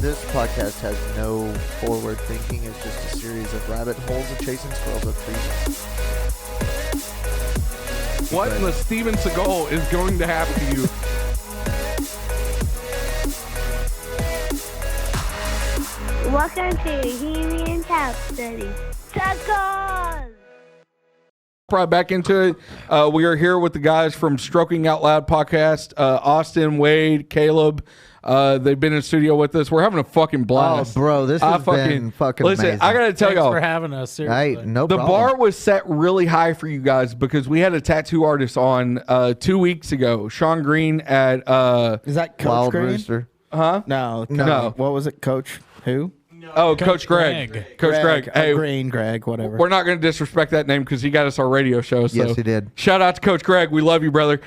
This podcast has no forward thinking. It's just a series of rabbit holes and chasing squirrels up trees. What in the Steven Seagal is going to happen to you? Welcome to Human House Study. Tacos! Probably back into it. We are here with the guys from Stroking Out Loud podcast. Austin, Wade, Caleb. They've been in the studio with us. We're having a fucking blast. Oh, bro, this has been fucking listen, amazing. I gotta tell Thanks y'all, for having us. Seriously. Hey, no the problem. bar was set really high for you guys because we had a tattoo artist on 2 weeks ago, Sean Green at Is that Coach Wild Green? Rooster. No. No. What was it? Coach who? Coach Greg. Coach Greg. Hey, Green, Greg, whatever. we're not going to disrespect that name because he got us our radio show. So Yes, he did. Shout out to Coach Greg. We love you, brother.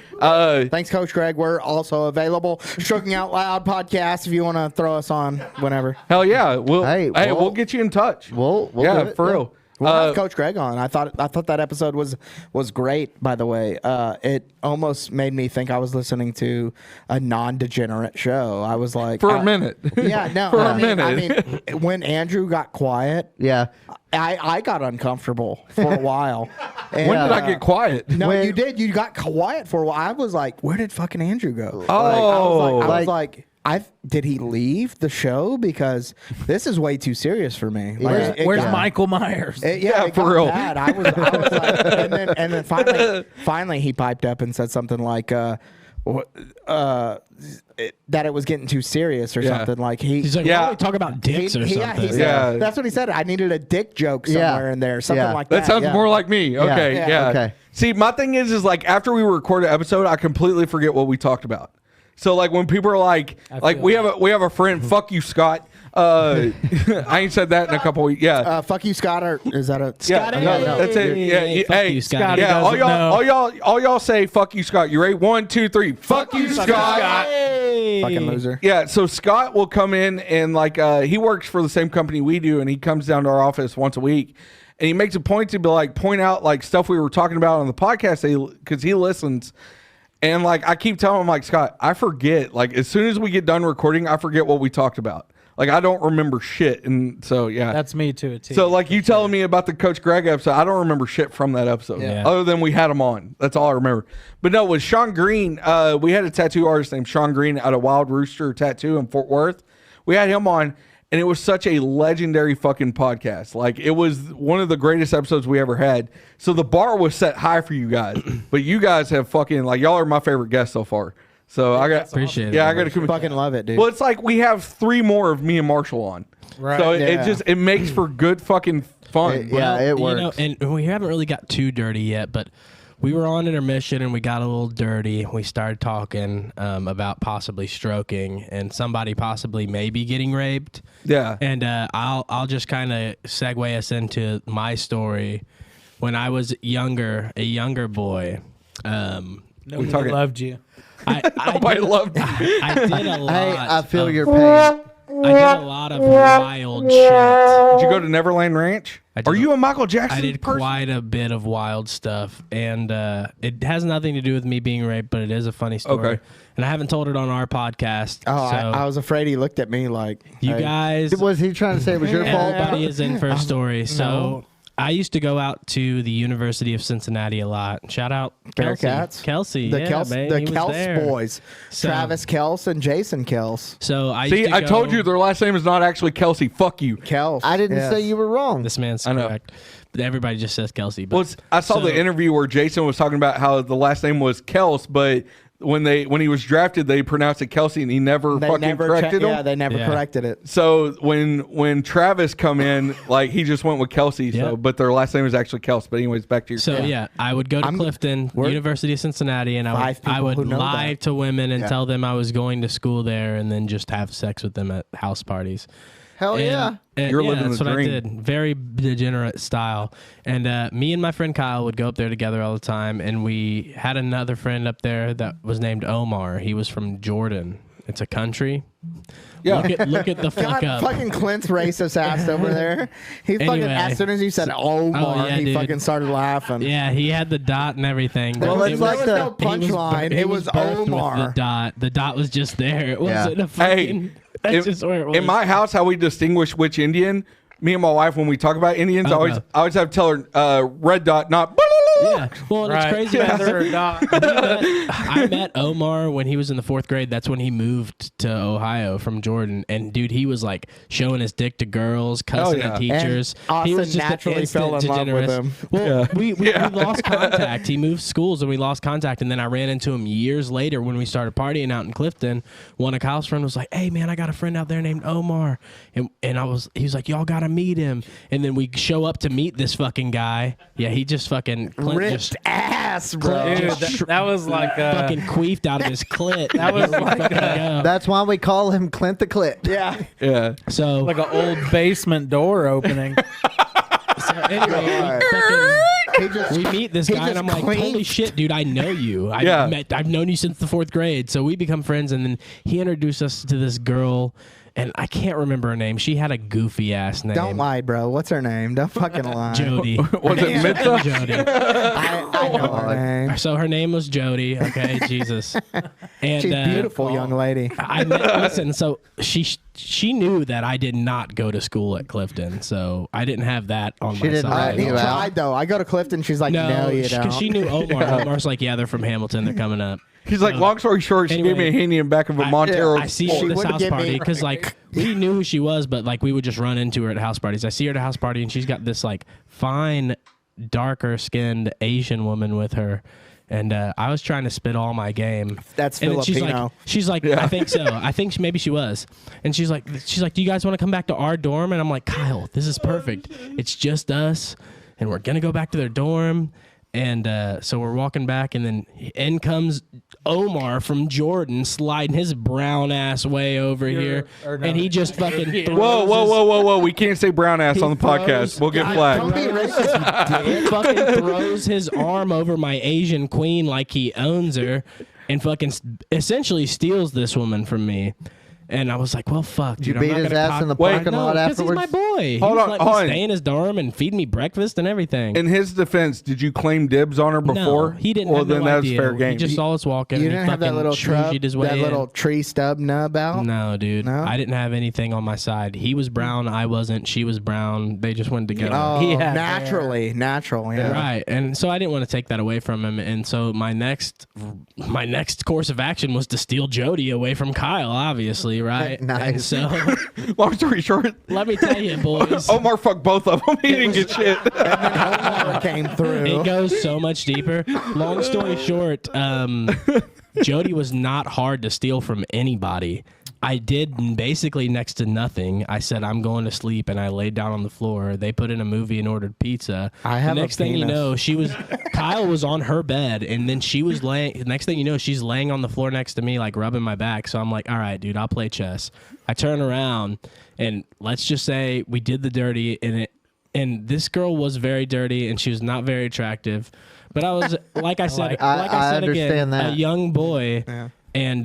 Thanks, Coach Greg. We're also available. Stroking Out Loud podcast if you want to throw us on whenever. Hell yeah. We'll we'll get you in touch. We'll yeah, do it, for yeah. real. We'll have Coach Greg on. I thought that episode was great. By the way, it almost made me think I was listening to a non-degenerate show. I was like, For a minute. Yeah, no, For I a mean, minute. I mean, when Andrew got quiet, Yeah. I got uncomfortable for a while. And, When did I get quiet? No, When- you did. You got quiet for a while. I was like, where did fucking Andrew go? Oh. I was like, did he leave the show? Because this is way too serious for me. Like, it Where's got- Michael Myers? Yeah, it for got real. bad. I was like, and then finally he piped up and said something like, that it was getting too serious or Yeah. something. Like He's like, Yeah. why don't we talk about dicks or yeah, something? he said, Yeah. that's what he said. I needed a dick joke Yeah. somewhere in there, something Yeah. like that. That sounds yeah. more like me. Okay, Yeah. yeah. Okay. See, my thing is like after we record an episode, I completely forget what we talked about. So like when people are like we have a friend, fuck you, Scott. I ain't said that in a couple weeks. Yeah. Fuck you, Scott. Or is that a Yeah, no, that's it. Yeah, Fuck hey, you, Scotty. yeah, all doesn't know. y'all say fuck you, Scott. You ready? 1, 2, 3. Fuck you, Scott. fucking loser? Yeah, so Scott will come in and like he works for the same company we do, and he comes down to our office once a week, and he makes a point to be like point out like stuff we were talking about on the podcast because he listens. And like I keep telling him like, Scott, I forget. Like as soon as we get done recording, I forget what we talked about. Like I don't remember shit. And so yeah. That's me to a T. So like you telling me about the Coach Greg episode, I don't remember shit from that episode. Yeah. Other than we had him on. That's all I remember. But no, with Sean Green, we had a tattoo artist named Sean Green out of Wild Rooster Tattoo in Fort Worth. We had him on, and it was such a legendary fucking podcast. Like it was one of the greatest episodes we ever had. So the bar was set high for you guys. But you guys have fucking like y'all are my favorite guests so far. So I got Appreciate it. Yeah, I got to Fucking love it, dude. Well, it's like we have 3 more of me and Marshall on. Right. So Yeah. it makes for good fucking fun. Yeah, it You works. know, and we haven't really got too dirty yet, but we were on intermission and we got a little dirty. We started talking about possibly stroking and somebody possibly maybe getting raped. Yeah. And I'll just kind of segue us into my story. When I was younger, a younger boy, Nobody talking- loved you. Nobody loved you. I did a lot. Hey, I feel of, your pain. I did a lot of wild shit. Did you go to Neverland Ranch? I did. Are you a Michael Jackson I did person? quite a bit of wild stuff, and it has nothing to do with me being raped, but it is a funny story. Okay. And I haven't told it on our podcast. Oh, so I was afraid he looked at me like you hey. guys, Was he trying to say it was your fault? everybody is in for a story. So I used to go out to the University of Cincinnati a lot. Shout out Kelsey. Bearcats? Kelsey, The yeah, Kels, man, the he was Kels there. boys, So- Travis Kels and Jason Kels. So I used See, to I told go- you their last name is not actually Kelsey. Fuck you. Kels. I didn't yes. say you were wrong. This man's I know. correct. But everybody just says Kelsey. But Well, I saw so- the interview where Jason was talking about how the last name was Kels, but when he was drafted, they pronounced it Kelsey, and he never They fucking never corrected him. Yeah, they never Yeah. corrected it. So when Travis come in, like he just went with Kelsey. So, Yeah. but their last name is actually Kels. But anyways, back to your. So yeah, I would go to Clifton, University of Cincinnati, and I Five people would who know lie that. to women and tell them I was going to school there, and then just have sex with them at house parties. Hell yeah. And You're yeah, living that's the what dream. I did. Very degenerate style. And me and my friend Kyle would go up there together all the time. And we had another friend up there that was named Omar. He was from Jordan. It's a country. Yeah. Look at the fuck God, up. fucking Clint's racist ass over there. He fucking Anyway. as soon as you said Omar, yeah, he dude. fucking started laughing. Yeah, he had the dot and everything. Well, but it's it like was- no he was- punchline. he It was birthed with Omar. The dot was just there. It wasn't a Hey, fucking. That's just where it was. In my house, how we distinguish which Indian, me and my wife, when we talk about Indians, Okay. I always have to tell her red dot, not. Yeah. Well, and Right. it's crazy. Feather or dot. I met Omar when he was in the 4th grade. That's when he moved to Ohio from Jordan. And dude, he was like showing his dick to girls, cussing yeah. at teachers. And he Austin was just an naturally fell instant in love with degenerate. him. Well, we lost contact. He moved schools and we lost contact. And then I ran into him years later when we started partying out in Clifton. One of Kyle's friends was like, "Hey man, I got a friend out there named Omar." And he was like, "Y'all gotta meet him." And then we show up to meet this fucking guy. Yeah, he just fucking Ripped ass, bro. Dude, that was like fucking queefed out of his clit. That was like That's why we call him Clint the Clit. Yeah. Yeah. So like an old basement door opening. anyway, we meet this he guy, and I'm just like, "Holy cleaned. shit, dude! I know you. Yeah. I've known you since the 4th grade." So we become friends, and then he introduced us to this girl, and I can't remember her name. She had a goofy ass name. Don't lie, bro. What's her name? Don't fucking lie. Jody. Was it Mitza? Jody. I know her name. So her name was Jody. Okay, Jesus. And She's a beautiful young lady. listen. So she knew that I did not go to school at Clifton, so I didn't have that on She my didn't side. let He you out. tried though. I go to Clifton. She's like, no, you don't. because she knew Omar. Omar's like, "Yeah, they're from Hamilton. They're coming up." He's like, long story short, she gave me a Anyway, handy in back of a Montero. I see She her at this wouldn't house give me- party because like we knew who she was, but like we would just run into her at house parties. I see her at a house party and she's got this like fine, darker skinned Asian woman with her. And I was trying to spit all my game. That's and then Filipino. she's like, I think so. I think maybe she was. And she's like, "Do you guys want to come back to our dorm?" And I'm like, "Kyle, this is perfect. It's just us, and we're gonna go back to their dorm." And so we're walking back, and then in comes Omar from Jordan sliding his brown ass way over here, and he just fucking throws Whoa. We can't say brown ass He on the throws- podcast. We'll get God, flagged. Don't be racist, you dick. fucking throws his arm over my Asian queen like he owns her, and fucking essentially steals this woman from me. And I was like, "Well, fuck, Did you dude, I'm beat not his gonna ass cock- in the Wait, parking lot No, 'cause he's afterwards? my boy. He Hold was on, let hold me on. stay in his dorm and feed me breakfast and everything. In his defense, did you claim dibs on her before? No, he didn't. Well, have then no that was idea. fair game. He just saw us walking. You and he didn't have that fucking little trudged his way that in. little tree stub nub out? No, dude. No? I didn't have anything on my side. He was brown. I wasn't. She was brown. They just went together. Oh, Yeah, natural. Yeah. Right, and so I didn't want to take that away from him, and so my next course of action was to steal Jody away from Kyle, obviously, right? Nice. And so Long story short, let me tell you, boys, Omar fucked both of them. He didn't get shit. Omar came through. it goes so much deeper. Long story short, Jody was not hard to steal from anybody. I did basically next to nothing. I said, "I'm going to sleep," and I laid down on the floor. They put in a movie and ordered pizza. I have the a next thing you penis. know, Kyle was on her bed, and then she was laying. Next thing you know, she's laying on the floor next to me, like rubbing my back. So I'm like, "All right, dude, I'll play chess." I turn around, and let's just say we did the dirty, and this girl was very dirty, and she was not very attractive. But I was, like I said, I again, understand that. a young boy. Yeah. And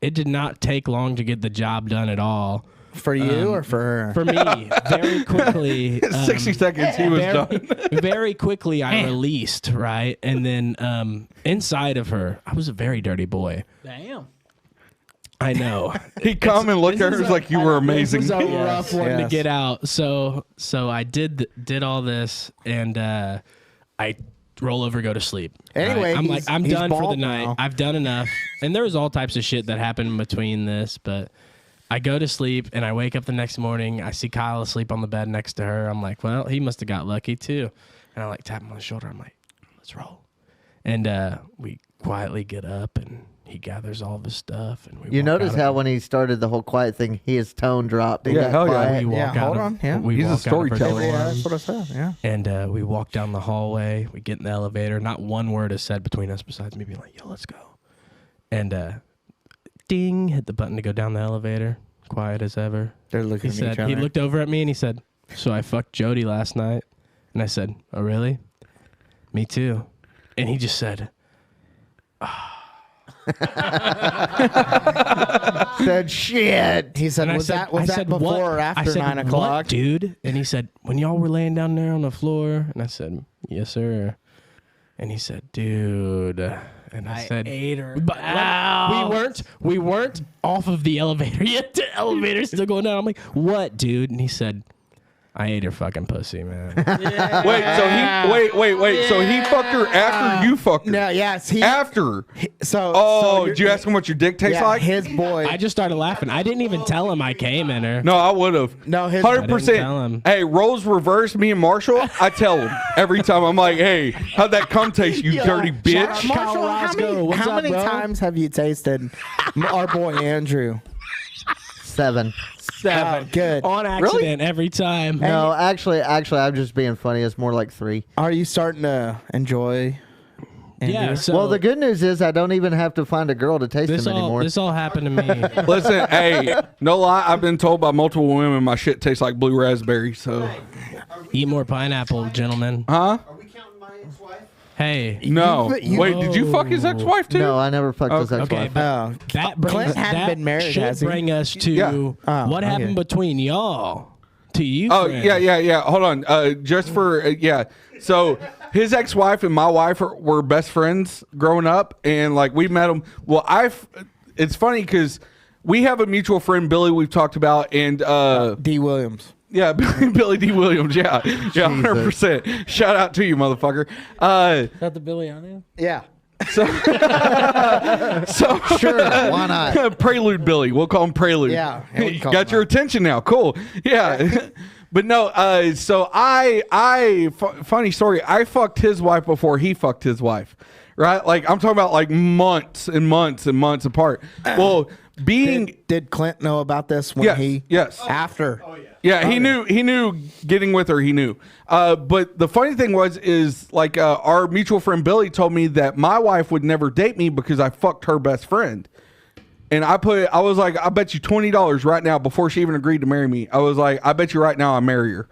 it did not take long to get the job done at all. For you or for her? For me, very quickly. 60 seconds, he was done. Very quickly, I released, right? And then inside of her, I was a very dirty boy. Damn. I know. He come and looked at her. He was like, "You were amazing." This was a rough one to Yes. get out. So I did all this, and I roll over, go to sleep. Anyway, right? I'm like, I'm he's done for the bald night. now. I've done enough. And there was all types of shit that happened in between this, but I go to sleep and I wake up the next morning. I see Kyle asleep on the bed next to her. I'm like, well, he must have got lucky too. And I like tap him on the shoulder. I'm like, let's roll. And we quietly get up and he gathers all of his stuff. And we You walk notice out how of- when he started the whole quiet thing, his tone dropped. He Yeah, got hell yeah. quiet. we walk Yeah, out hold of- on, yeah. we He's a walk out of her storyteller. dorm. Yeah, that's what I said. Yeah. And we walk down the hallway. We get in the elevator. Not one word is said between us besides me being like, "Yo, let's go." And ding, hit the button to go down the elevator. Quiet as ever. They're looking He at each said other. he looked over at me and he said, "So I fucked Jody last night." And I said, "Oh, really? Me too." And he just said, Said shit. He said, and I was said, that was I that said, before "What?" or I after said, 9 "What, o'clock? dude?" And he said, "When y'all were laying down there on the floor." And I said, "Yes, sir." And he said, "Dude, And I said, ate her. but we weren't off of the elevator yet. The elevator's still going down. I'm like, what, dude? And he said, I ate her fucking pussy, man. Wait, so he fucked her after you fucked her? No, yes, After. So Did you ask him what your dick tastes yeah, like? his boy. I just started laughing. I didn't even tell him I came in her. No, I would have. No, his- I didn't tell 100%. him. Hey, roles reversed, me and Marshall. I tell him every time. I'm like, hey, how'd that cum taste, you dirty bitch? Marshall, Kyle Roscoe, what's how up, many bro? times have you tasted our boy Andrew? 7. Oh, good. On accident every time. No, actually, I'm just being funny. It's more like 3. Are you starting to enjoy? Yeah. Andrew? So Well, the good news is I don't even have to find a girl to taste them anymore. this all happened to me. Listen, hey, no lie, I've been told by multiple women my shit tastes like blue raspberry. So, Eat more pineapple, gentlemen. huh? Are we counting my ex-wife? Hey. No. You- Wait, did you fuck his ex-wife too? No, I never fucked his Okay. ex-wife. Okay, but that brings Clint hadn't that been married, should has he? bring us to Yeah. Oh, what okay. happened between y'all. To you. Oh friend. yeah. Hold on. Just for yeah. So his ex-wife and my wife were best friends growing up, and like we met them. Well, it's funny because we have a mutual friend, Billy. We've talked about, and D. Williams. yeah, Billy D. Williams. Yeah, 100%. Shout out to you, motherfucker. Is that the Billy Onion? Yeah. So Sure, why not? Prelude Billy. We'll call him Prelude. Yeah, we can call Got him your that. attention now. Cool. Yeah. But no, so funny story. I fucked his wife before he fucked his wife. Right? Like I'm talking about like months and months and months apart. Well, being Did Clint know about this when yes. after? Yeah, he knew getting with her, he knew. But the funny thing is like our mutual friend Billy told me that my wife would never date me because I fucked her best friend. And I was like, I bet you $20 right now before she even agreed to marry me. I was like, I bet you right now I marry her.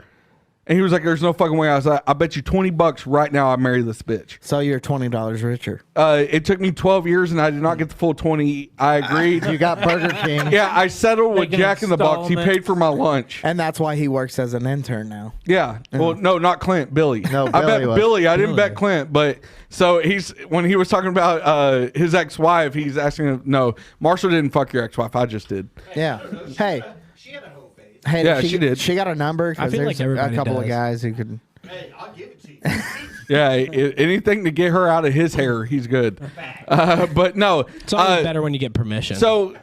And he was like, there's no fucking way. I was like, I bet you $20 right now I marry this bitch. So you're $20 richer. It took me 12 years and I did not get the full 20. I agreed. You got Burger King. Yeah, I settled with Like an Jack in the Box. He installment. paid for my lunch. And that's why he works as an intern now. Yeah. Well, no, not Clint. Billy. No, I bet Billy was. Billy. I didn't bet Clint. But so when he was talking about his ex-wife, he's asking him, no, Marshall didn't fuck your ex-wife. I just did. Yeah. Hey. She had a whole face. Hey, Yeah, she did. She got a number. 'Cause I feel like there's a everybody couple of does. guys who could. Hey, I'll give it to you. Yeah. Anything to get her out of his hair, he's good. But no. It's always better when you get permission. So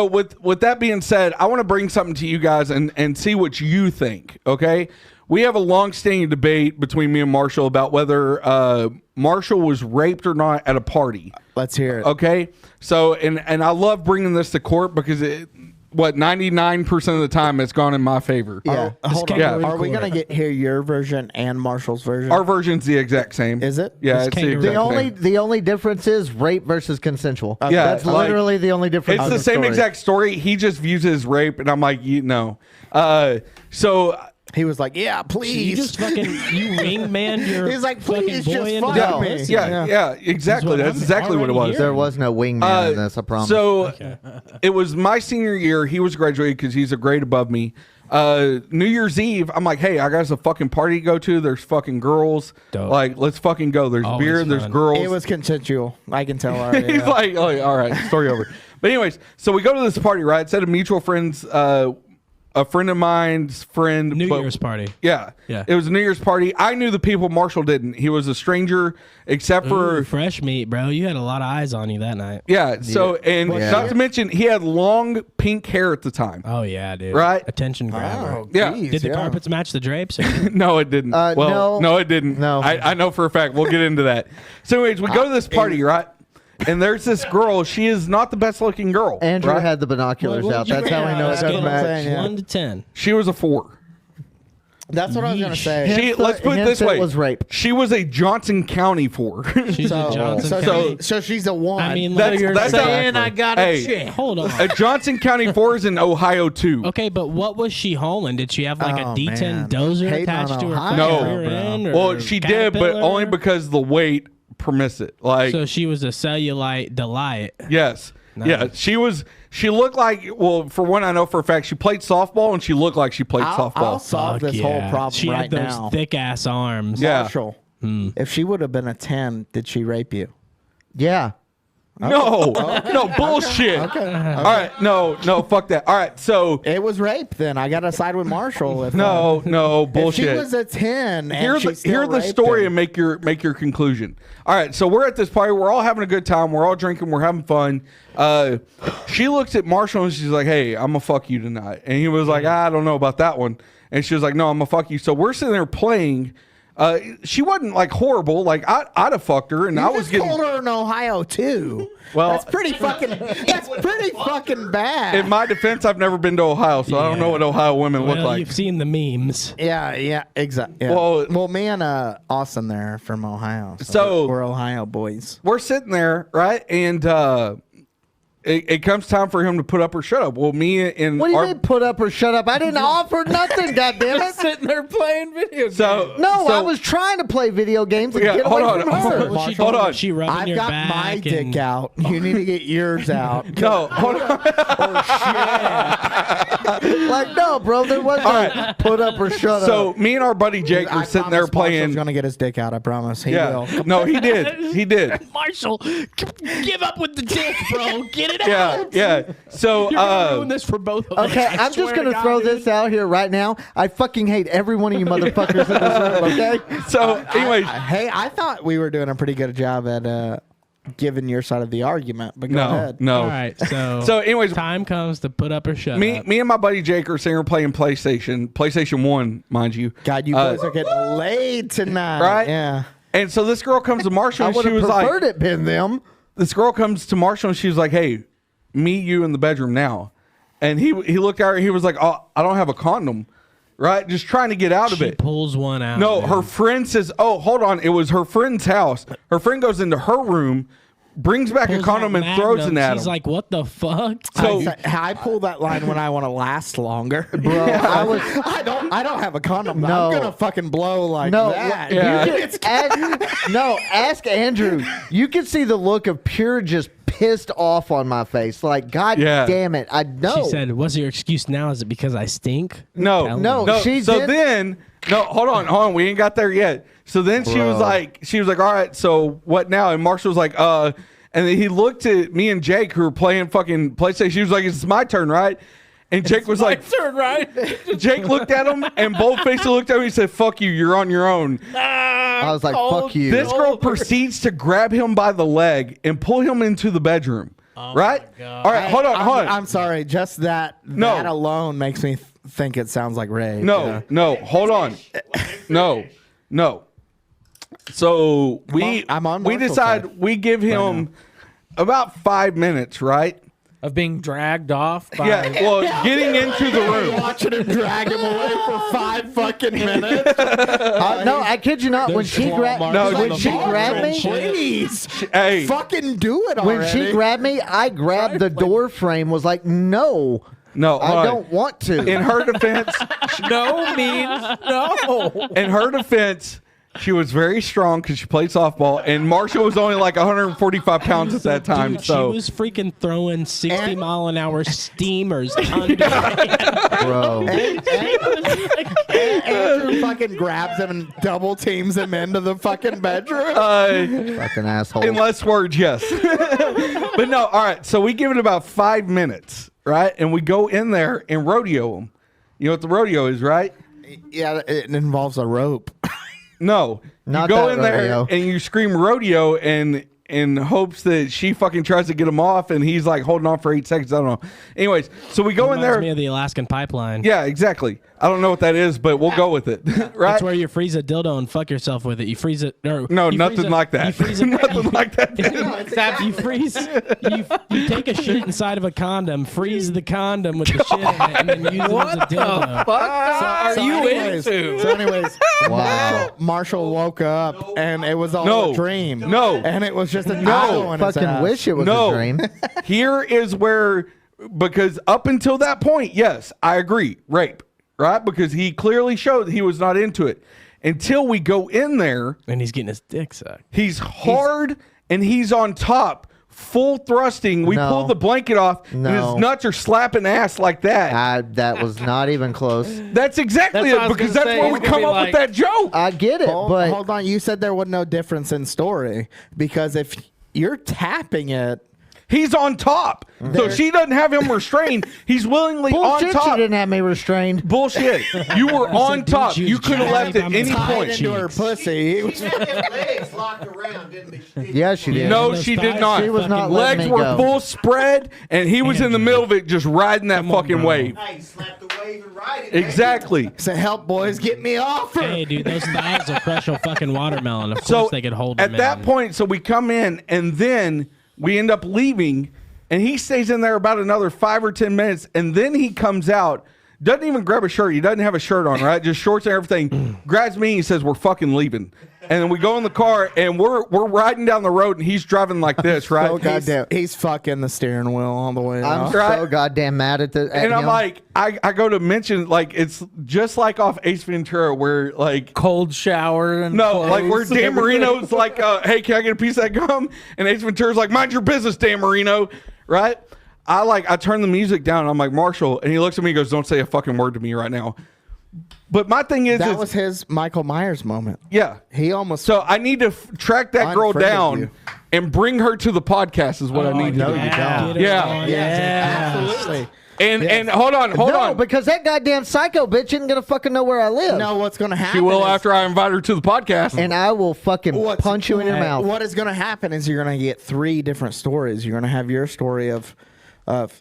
with that being said, I want to bring something to you guys and see what you think. Okay, we have a long-standing debate between me and Marshall about whether Marshall was raped or not at a party. Let's hear it. Okay, so and I love bringing this to court because 99% of the time it's gone in my favor. Yeah. Hold on. Yeah. Are we gonna hear your version and Marshall's version? Our version's the exact same. Is it? Yeah, It's it's the kangaroo. exact The same. only difference is rape versus consensual. Yeah, That's like- literally the only difference. It's in the same story. exact story. He just views it as rape, and I'm like, no. So He was like, "Yeah, you please." just fucking you wingman your He's like, fucking "Please boy just into fuck the me." pussy. yeah, exactly. That's what That's I'm exactly what it already was. hearing. There was no wingman in this. I promise. So it was my senior year. He was graduated because he's a grade above me. New Year's Eve, I'm like, hey, I got a fucking party to go to. There's fucking girls. Dope. Like, let's fucking go. There's Always beer. There's fun. girls. It was consensual. I can tell already. He's like, oh, all right, story over. But anyways, so we go to this party, right? It's at a mutual friend's, a friend of mine's friend. New but- Year's party. Yeah. Yeah. It was a New Year's party. I knew the people. Marshall didn't. He was a stranger, except for Ooh, fresh meat, bro. You had a lot of eyes on you that night. yeah. So and Yeah. not to mention he had long pink hair at the time. Oh yeah, dude. Right? Attention grabber. Oh, Yeah. geez, Did the yeah. carpets match the drapes? No, it didn't. No. no, it didn't. No. I know for a fact. We'll get into that. So, anyways, we go to this party, right? And there's this girl. She is not the best looking girl. Andrew right? had the binoculars What out. did you That's how rate we know on it a scale doesn't of match. yeah. 1 to 10. She was a 4. That's what I was gonna Yeesh. say. She, Hence let's the- put it hence this way. it was rape. She was a Johnson County 4. She's a Johnson so, County. so she's a 1. I mean, That's- like, you're that's saying, not- I got a Hey. chick. hold on. A Johnson County 4 is in Ohio 2. Okay, but what was she hauling? Did she have like Oh, a D10 man. dozer Hating attached on to her Ohio, fucking No. rear end? Or Well, she did, but caterpillar? only because the weight permits it. Like, So she was a cellulite delight. yes. Yeah, she looked like, well, for one, I know for a fact, she played softball and she looked like she played I'll softball. solve Fuck this yeah. whole problem She right had those now. thick ass arms. Yeah. Marshall, if she would have been a 10, did she rape you? Yeah. No, no bullshit. All right, no, fuck that. All right, so It was rape. Then I gotta side with Marshall. If, no, if she bullshit. was a 10, and Hear she the still hear the raped story him. and make your conclusion. All right, so we're at this party. We're all having a good time. We're all drinking. We're having fun. She looks at Marshall and she's like, "Hey, I'm gonna fuck you tonight." And he was like, "I don't know about that one." And she was like, "No, I'm gonna fuck you." So we're sitting there playing. She wasn't like horrible. Like I'd have fucked her, and You I was just getting. told her in Ohio too. Well, that's pretty fucking bad. In my defense, I've never been to Ohio, so I don't know what Ohio women look Well, like. you've seen the memes. yeah, exactly. Yeah. Well, me and Austin there are from Ohio. So- we're Ohio boys. We're sitting there, right? And it comes time for him to put up or shut up. Well, me and What do you our- mean put up or shut up? I didn't offer nothing, goddammit. Sitting there playing video games. So No, so- I was trying to play video games and Yeah, get hold away on, from hold her. on. Well, she Hold told on. him she rubbing I've your got back my and- dick out. You need to get yours out. No, hold on. Like, no, bro, there was no right. put up or shut So up. me and our buddy Jake I are sitting there promise Marshall's playing. gonna get his dick out. I promise. He Yeah, will. no, he did. He did. Marshall, give up with the dick, bro. Get it Yeah, out. yeah. So You're gonna ruin this for both of us. Okay, I I'm swear just to gonna God, throw dude. this out here right now. I fucking hate every one of you motherfuckers in this room, okay? So anyways, Hey, I thought we were doing a pretty good job at giving your side of the argument. But go ahead. no. All right, so So anyways, time comes to put up or shut me up. and my buddy Jake are sitting here playing PlayStation 1, mind you. God, you boys are getting laid tonight. Right? Yeah. And so this girl comes to Marshall I and would she have was preferred like, it been them. this girl comes to Marshall and she was like, "Hey, meet you in the bedroom now." And he looked at her and he was like, "Oh, I don't have a condom." Right? Just trying to get out of She it. pulls one out. No, man. her friend says, "Oh, hold on." It was her friend's house. Her friend goes into her room, brings back a Pulls condom out and throws it Magnum. at She's him. like, "What the fuck?" So I pull that line when I want to last longer, Bro, I was I don't have a condom. No. I'm gonna fucking blow like no, that. Yeah. ask Andrew. You can see the look of pure just pissed off on my face. Like, God Yeah. damn it, I know. She said, "What's your excuse now? Is it because I stink?" No, Tell No, him. no. she So did- then, no, hold on. We ain't got there yet. So then she was like, "All right, so what now?" And Marshall was like, and then he looked at me and Jake who were playing fucking PlayStation. She was like, "It's my turn, right?" And Jake was like, turn, right? Jake looked at him and bold-faced looked at him. He said, "Fuck you, you're on your own." I was like, fuck you. This girl proceeds to grab him by the leg and pull him into the bedroom. Right? All right, hold on. I'm sorry. Just that alone makes me think it sounds like rape. No, hold on. No. So I'm on we Marshall's decide side we give him about 5 minutes, right? Of being dragged off by Yeah, well, getting into the room. Watching him drag him away for 5 fucking minutes. No, I kid you not. When she grabbed, No, when the she ball grabbed me, Please, Hey, fucking do it already. when she grabbed me, I grabbed the door frame. Was like, no, no, I don't want to. In her defense, no means no. in her defense, she was very strong because she played softball, and Marshall was only like 145 pounds at that time. Dude, So she was freaking throwing 60-mile-an-hour steamers under. Bro, Andrew fucking grabs him and double teams him into the fucking bedroom. fucking asshole. in less words, yes. But no, all right. So we give it about 5 minutes, right? And we go in there and rodeo them. You know what the rodeo is, right? Yeah, it involves a rope. No. Not you go that in there rodeo. and you scream rodeo and in hopes that she fucking tries to get him off and he's like holding on for 8 seconds. I don't know. Anyways, so we go in Reminds there. me of the Alaskan pipeline. Yeah, exactly. I don't know what that is, but we'll go with it. Right? That's where you freeze a dildo and fuck yourself with it. You freeze it. Or No, you nothing freeze like that. You freeze it. Nothing like that. You freeze. You take a shit inside of a condom, freeze the condom with the shit in it, and then use it as a dildo. Are you anyways, into? So anyways, Wow. Marshall woke up and it was all No. a dream. No. And it was just a No. dildo in his fucking ass. wish it was No. a dream. Here is where, because up until that point, yes, I agree, rape, right? Because he clearly showed that he was not into it. Until we go in there, And he's getting his dick sucked. he's hard and he's on top, full thrusting. We No. pull the blanket off and No. his nuts are slapping ass like that. That was not even close. That's exactly That's what I it, was because gonna that's say. where we He's gonna come be up with like- that joke. I get it, but Hold on. You said there was no difference in story because if you're tapping it. He's on top. So she doesn't have him restrained. He's willingly on Bullshit, top. you didn't have me restrained. Bullshit. You were on dude, top. she was You could have left at any Tied point. into her pussy. He was- She had his legs locked around, didn't they? Yeah, she did. No, Those she did thighs, not. She was not Legs letting me were go. full spread, and he was in the middle of it just riding that fucking bro. wave. Hey, slap the wave and ride it. Exactly. Say, help, boys, get me off her. Hey, dude, those thighs will crush a fucking watermelon. Of course So they could hold at him that in. point, so we come in, and then we end up leaving, and he stays in there about another 5 or 10 minutes, and then he comes out. Doesn't even grab a shirt. He doesn't have a shirt on, right? Just shorts and everything. Grabs me. He says, "We're fucking leaving." And then we go in the car, and we're riding down the road, and he's driving like this, right? So goddamn. He's fucking the steering wheel all the way I'm out. so Right. goddamn mad at the. At And I'm him. like, I go to mention, like, it's just like off Ace Ventura, where, like, Cold shower and no, like where clothes and Dan Marino's like, "Hey, can I get a piece of that gum?" And Ace Ventura's like, "Mind your business, Dan Marino," right? I turn the music down, and I'm like, "Marshall," and he looks at me and goes, "Don't say a fucking word to me right now." But my thing is, That is was his Michael Myers moment. yeah. He almost. So I need to track that girl Unfriended down you. and bring her to the podcast. Is what I need to no, do. you don't. Get her Yeah. on. absolutely. And hold on. no, because that goddamn psycho bitch isn't gonna fucking know where I live. No, what's going to happen? She will is- after I invite her to the podcast. And I will fucking What's- punch you in your mouth. What is going to happen is you're going to get 3 different stories. You're going to have your story of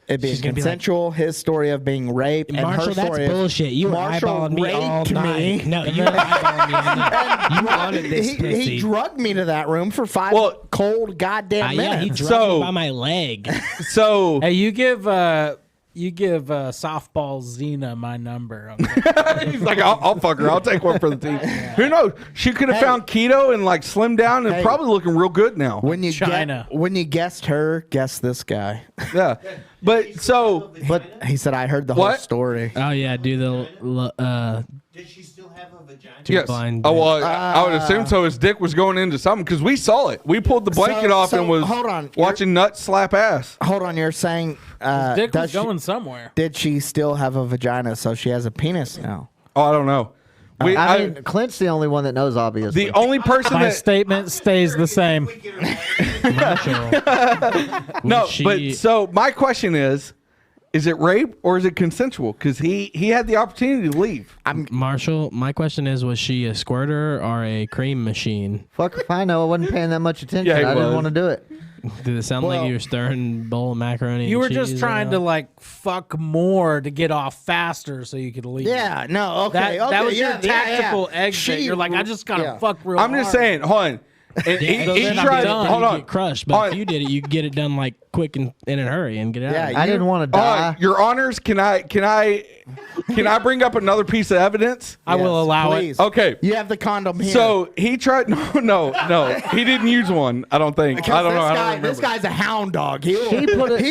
it being She's gonna be like- consensual, his story of being raped, and Marshall, her that's story of bullshit. You were Marshall eyeballing me all raped night. me. No, you were eyeballing me all night. You wanted this he pussy. drugged me to that room for 5 Well, cold goddamn Yeah, he minutes. drugged So- me by my leg. So Hey, you give softball Xena my number. Okay? he's like, I'll fuck her. I'll take one for the team. Who knows? She could have found keto and like slimmed down and Hey. probably looking real good now. when you China. when you guessed her, guess this guy. Yeah. But so But he said I heard the whole What? story. Oh yeah, do the Did she still have a vagina? yes. blind Oh well, I would assume so. His dick was going into something because we saw it. We pulled the blanket off so and was hold on. watching nuts slap ass. Hold on, you're saying Dick does was she- going somewhere. did she still have a vagina so she has a penis now? Oh, I don't know. I mean, Clint's the only one that knows, obviously. the only person My that statement stays the same. no. she- But so my question is it rape or is it consensual? Because he had the opportunity to leave. Marshall, my question is, was she a squirter or a cream machine? Fuck if I know. I wasn't paying that much attention. Yeah, he I didn't was. want to do it. Did it sound like you were stirring a bowl of macaroni? You and were just cheese trying or to not? like fuck more to get off faster so you could leave. Yeah, no, okay. That was your yeah, yeah, tactical yeah. exit. You're like, I just gotta yeah. fuck real I'm just hard. saying. Hold on. And Yeah, he then I'm tried. done. Hold You on. get crushed, but Hold if on. you did it, you could get it done like quick and in a hurry and get it Yeah, out. I didn't want to Hold die. on. Your honors, can I bring up another piece of evidence? I will Yes, allow please. Okay. You have the condom here. So he tried. No. He didn't use one. I don't think. Because I don't know. I don't This remember. guy's a hound dog. He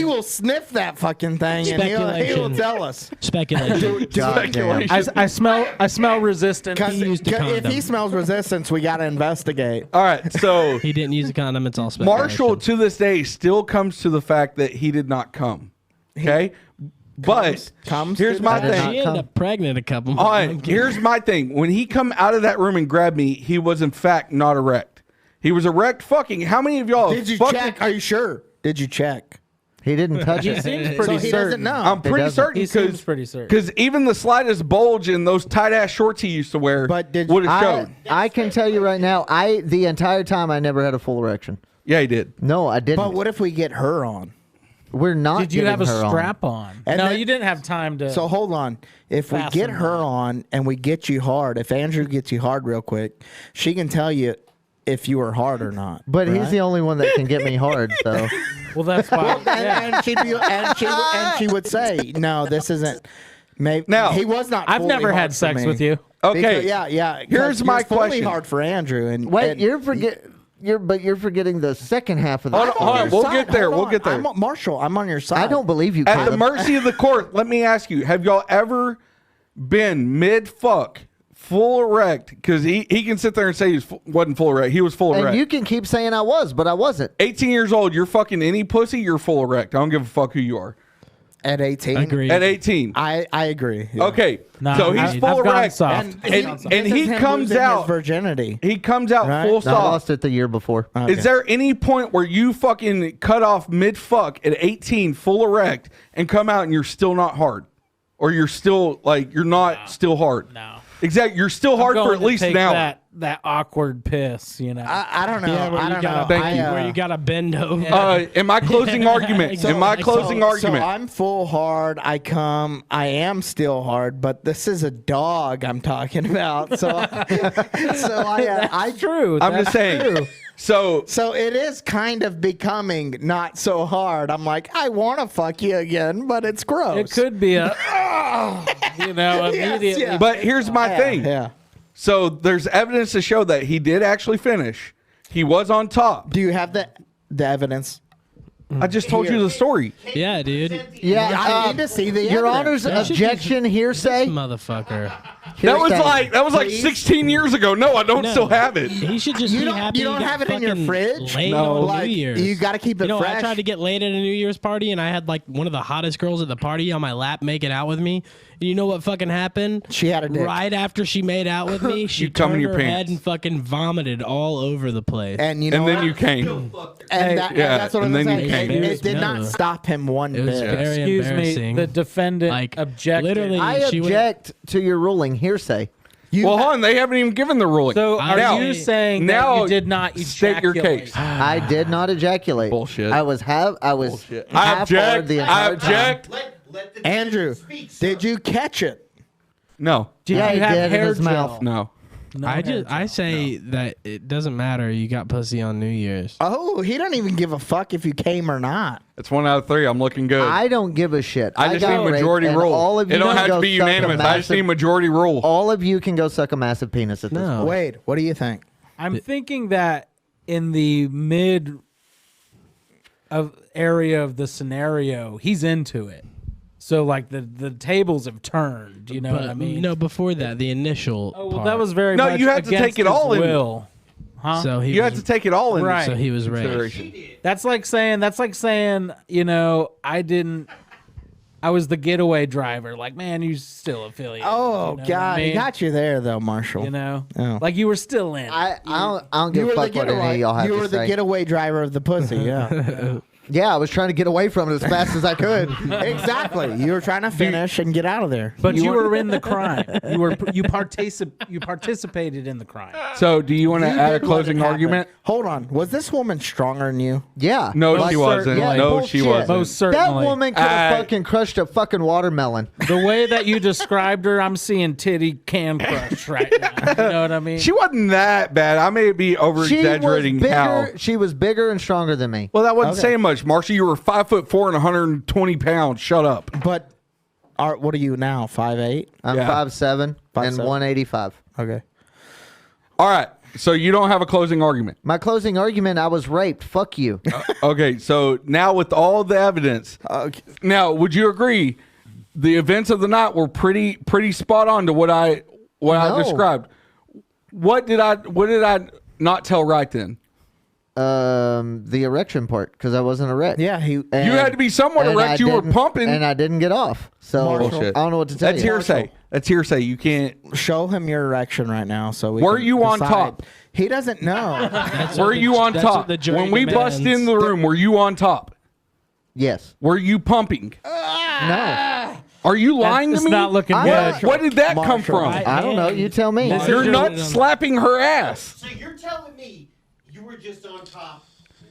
will sniff that fucking thing and he will Speculation. tell us. Speculation. God damn. Speculation. I smell resistance. Because used a if condom. he smells resistance, we got to investigate. All right. So He didn't use a condom. It's all speculation. Marshall to this day still comes to the fact that he did not come. Okay. But comes here's to my that. thing. She ended up pregnant a couple All right, months. here's my thing. When he come out of that room and grabbed me, he was in fact not erect. He was erect fucking. How many of y'all Did you fucking, check? Are you sure? Did you check? He didn't touch He it. seems So pretty he certain. doesn't know. I'm pretty doesn't. certain He seems pretty certain. because even the slightest bulge in those tight ass shorts he used to wear But did- would have showed. I can tell you right now, the entire time I never had a full erection. Yeah, he did. No, I didn't. But what if we get her on? We're not. Did you have a getting her on. strap on? And No, then- you didn't have time to. So hold on. If we Fasten get her that. on and we get you hard, if Andrew gets you hard real quick, she can tell you if you were hard or not. But he's right? the only one that can get me hard. So well, that's why. and she would say, no, this isn't. Maybe Now- he was not. I've fully never hard had for sex me. with you. Okay. Because- yeah. 'cause Here's you're my fully question. hard for Andrew. And wait, and you're forgetting the second half of the Hold on, story. hold on. We'll Side, get there. hold We'll on. get there. Marshall, I'm on your side. I don't believe you. At the Caleb. mercy of the court, let me ask you: have y'all ever been mid fuck, full erect? Because he can sit there and say he wasn't full erect. He was full And erect. you can keep saying I was, but I wasn't. 18 years old, you're fucking any pussy, you're full erect. I don't give a fuck who you are. At 18. Agreed. At 18. I agree. Yeah. Okay. Nah, so he's I've full gone erect. soft. And This he is him comes losing his out. virginity. He comes out Right? full I soft. lost it the year before. Okay. Is there any point where you fucking cut off mid fuck at 18, full erect, and come out and you're still not hard, or you're still like you're not still hard? No. Exactly. You're still hard for at least an hour. That awkward piss, you know. I don't know. Yeah, where I you don't gotta, know. Thank you. where you gotta bend over. In my closing argument, in my closing argument, So I'm full hard. I come. I am still hard, but this is a dog I'm talking about. So, I True. I'm just saying. So So it is kind of becoming not so hard. I'm like, I want to fuck you again, but it's gross. It could be a, you know, immediately. yeah. but here's my thing. Yeah. So there's evidence to show that he did actually finish. He was on top. Do you have the evidence? I just told you the story. Yeah, dude. Yeah, I need to see the Your evidence. Honor's objection hearsay. Motherfucker. That was Hearsay. like 16 years ago. No, I don't No. still have it. He should just You be don't- happy. you don't he got have it in your fucking fridge? laid No. on Like, New Year's. you gotta keep it You know, I fresh. tried to get laid at a New Year's party, and I had like one of the hottest girls at the party on my lap making out with me. And you know what fucking happened? She had a dick. Right after she made out with me, she You cum in turned your her head pants. and fucking vomited all over the place. And you know And then what? you came. And Yeah, that's what and I'm then you saying. came. It did No. not stop him one It was bit. very Excuse me. embarrassing. The defendant Like, objected. literally- I She went- object to your ruling. Hearsay. Well, hold on. They haven't even given the ruling. So are Now- you saying that now you did not state your ejaculate? case. I did not ejaculate. Bullshit. I was I half hard object. the I entire time. object. Let the Andrew, speak, sir. did you catch it? No. Did Yeah, you he have did in hair his gel? mouth. No. No I hair just gel. I say that it doesn't matter. You got pussy on New Year's. Oh, he don't even give a fuck if you came or not. It's 1 out of 3. I'm looking good. I don't give a shit. I just got need raped, majority and rule. All of you It don't can have to go be suck a unanimous. I just massive- need majority rule. All of you can go suck a massive penis at this No. point. Wade, what do you think? I'm thinking that in the mid of area of the scenario, he's into it. So like the tables have turned. You know what I mean? No, before that, the initial. Oh, well, part. that was very No, much you have to against take it his all in. will. Huh? So he You was, have to take it all in Right. So he was raped. consideration. That's like saying, you know, I was the getaway driver. Like, man, you still affiliated. Oh, you know what God. I He mean? got you there, though, Marshall. You know, Oh. like you were still in. I don't give You a were the fuck what any of y'all have getaway. You to were the say. getaway driver of the pussy. Yeah, Yeah, I was trying to get away from it as fast as I could. exactly. You were trying to finish and get out of there. But you were in the crime. You participated in the crime. So, do you want to You add a did let closing it happen. argument? Hold on. Was this woman stronger than you? Yeah. No, Most she wasn't. Yeah, no, bullshit. she wasn't. Most certainly. That woman could have I- fucking crushed a fucking watermelon. The way that you described her, I'm seeing titty can crush right now. You know what I mean? She wasn't that bad. I may be over exaggerating how. She was bigger and stronger than me. Well, that wasn't saying much, Marcia. You were 5'4" and 120 pounds. Shut up. But what are you now? 5'8"? I'm Yeah. 5'7" and 5'7". 185. Okay. All right. So you don't have a closing argument. My closing argument: I was raped. Fuck you. Okay. So now with all the evidence, now would you agree the events of the night were pretty spot on to what I No. described? What did I not tell right then? The erection part, because I wasn't erect. Yeah, You had to be somewhat and erect. I You were didn't- pumping. and I didn't get off. So Bullshit. I don't know what to tell That's you. hearsay. That's hearsay. You can't. show him your erection right now. So we Were can you on decide. top? He doesn't know. Were you on that's what top? the jury When we bust demands. in the room, were you on top? Yes. Were you pumping? No. Are you lying It's to me? not looking I- good. Where did that come Marshall, from? I don't know. You tell me. This You're is not your- slapping her ass. So you're telling me you were just on top,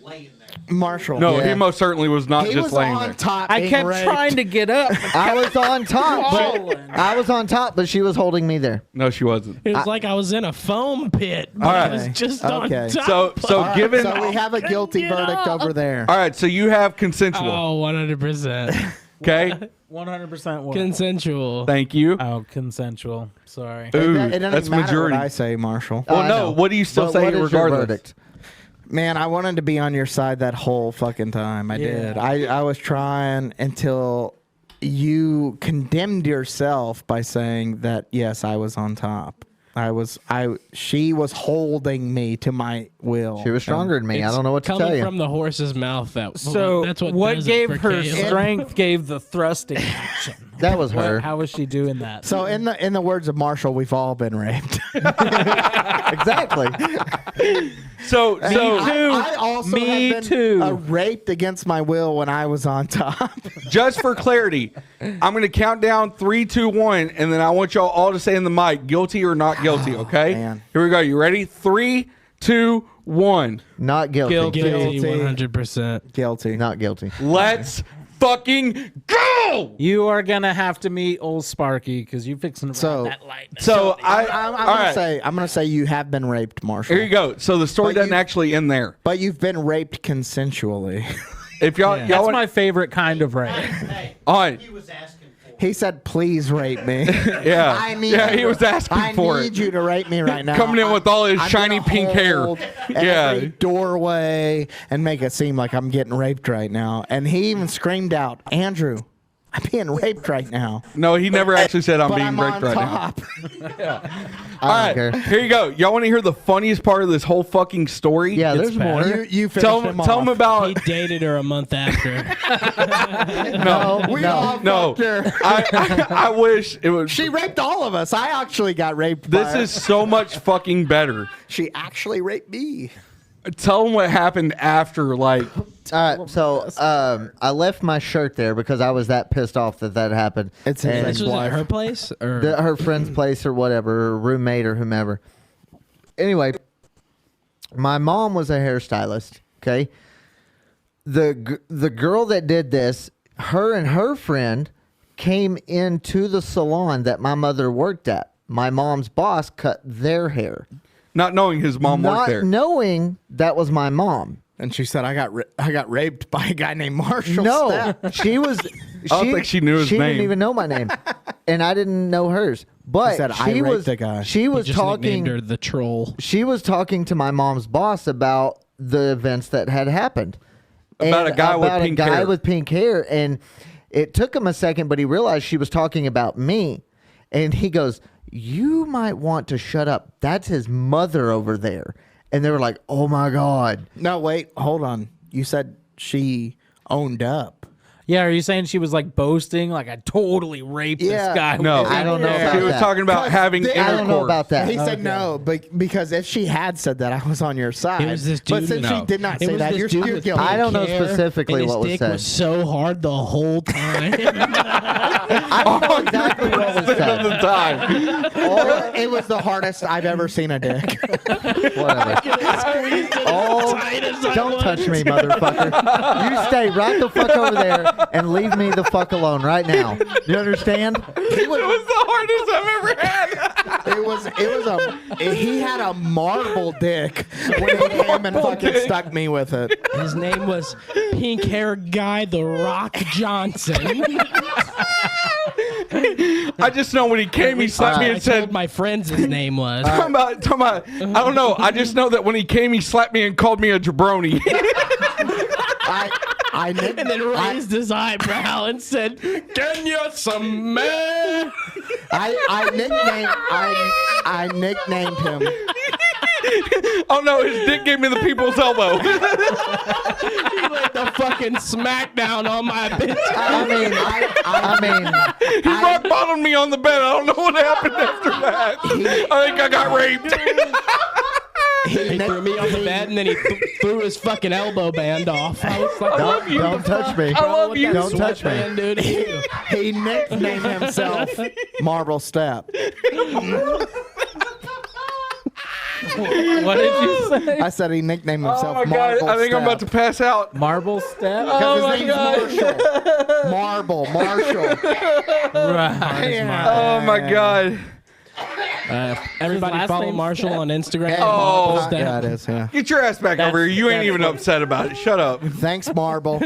laying there? Marshall. No, Yeah. he most certainly was not He just was laying on there. top. I being kept raped. trying to get up. I was on top. Falling. But I was on top, but she was holding me there. No, she wasn't. It was like I was in a foam pit. But All right. I was just Okay. on top. So All right, given. so we have a guilty get verdict up. over there. All right, so you have consensual. Oh, 100%. Okay. 100% what? Consensual. Thank you. Oh, consensual. Sorry. Ooh, It doesn't that's matter majority. what I say, Marshall. Well, I no. know. What do you still But say what is your regardless? verdict? Man, I wanted to be on your side that whole fucking time. I did. I was trying until you condemned yourself by saying that, yes, I was on top. She was holding me to my will. She was stronger than me. I It's don't know what to coming tell you. from the horse's mouth. That's what does gave it for her Caleb. strength gave the thrusting action. That was her. How was she doing that? So in the words of Marshall, we've all been raped. Exactly. So I also Me have been too. Raped against my will when I was on top. just for clarity, I'm going to count down 3, 2, 1, and then I want y'all all to say in the mic, guilty or not guilty. Okay. man. Here we go. You ready? 3, 2, 1. Not guilty. Guilty. Guilty, Guilty. 100%. Guilty. Not guilty. Let's fucking go. You are gonna have to meet old Sparky because you fixing to So- ride that light. So I'm all gonna right. say you have been raped, Marshall. Here you go. So the story But doesn't you- actually end there. But you've been raped consensually. If y'all, Yeah. y'all That's want, my favorite kind of rape. Hey, on, he was asking for it. He said, "Please rape me." yeah, I need yeah, you he to- was asking I for need it. you to rape me right now. Coming in with all his I'm shiny gonna pink hair. hold Yeah. every doorway and make it seem like I'm getting raped right now. And he even screamed out, "Andrew, I'm being raped right now." No, he never actually said I'm But being I'm raped on right top. now. I All don't right, care. here you go. Y'all want to hear the funniest part of this whole fucking story? Yeah, It's there's bad. more. You finished Tell him them off. about. He dated her a month after. No, We no. all No, fucked her. I wish it was. She raped all of us. I actually got raped. This by her. is so much fucking better. She actually raped me. Tell them what happened after, like. All right, so I left my shirt there because I was that pissed off that happened. It's his And This was at wife. her place? Or her friend's place or whatever, her roommate or whomever. Anyway, my mom was a hairstylist. Okay, the girl that did this, her and her friend came into the salon that my mother worked at. My mom's boss cut their hair, Not knowing his mom worked not there. knowing that was my mom. And she said, I got raped by a guy named Marshall. No, Stapp." she was. I don't think she knew his She name. didn't even know my name, and I didn't know hers. But She said, "I she raped was. a guy." She he was just nicknamed talking. her the troll. She was talking to my mom's boss about the events that had happened. About And a guy with about pink a guy hair. with pink hair, and it took him a second, but he realized she was talking about me, and he goes, "You might want to shut up. That's his mother over there." And they were like, "Oh my god." No, wait, hold on. You said she owned up. Yeah, are you saying she was like boasting? Like, I totally raped Yeah. this guy. No, with I don't know hair. about She was that. talking about having I don't know intercourse. about that. He said no, but because if she had said that, I was on your side. It was this but dude since with- she did not It say was that, this you're dude still with guilty. I don't know pink hair, specifically and his what was dick said. was so hard the whole time. I don't know exactly what was At said. the time. It was the hardest I've ever seen a dick. Whatever. Don't touch me, motherfucker. You stay right the fuck over there and leave me the fuck alone right now. You understand? It was the hardest I've ever had. He had a marble dick when he came and fucking stuck me with it. His name was Pink Hair Guy the Rock Johnson. I just know when he came, he slapped me I and told said, my friends his name was. talking about, I don't know. I just know that when he came, he slapped me and called me a jabroni. I And then raised his eyebrow and said, "Can you some man?" I nicknamed him. Oh no, his dick gave me the people's elbow. He laid the fucking smackdown on my bitch. I mean, He rock bottomed me on the bed. I don't know what happened after that. I think I got raped. He threw me on the bed and then he threw his fucking elbow band off. I was like, don't touch me. I love you. Don't touch me. Man, dude. He nicknamed himself Marble Step. What did you say? I said he nicknamed Oh himself my god, Marble I think I'm about to Step. pass out. Marble step? Oh Because my his name's Marshall. Marble, Marshall. Right. Oh my god. Everybody last follow name Marshall Step? on Instagram. Oh. Marble Step. Yeah, it is, yeah. Get your ass back over here. You ain't even upset about it. Shut up. Thanks, Marble.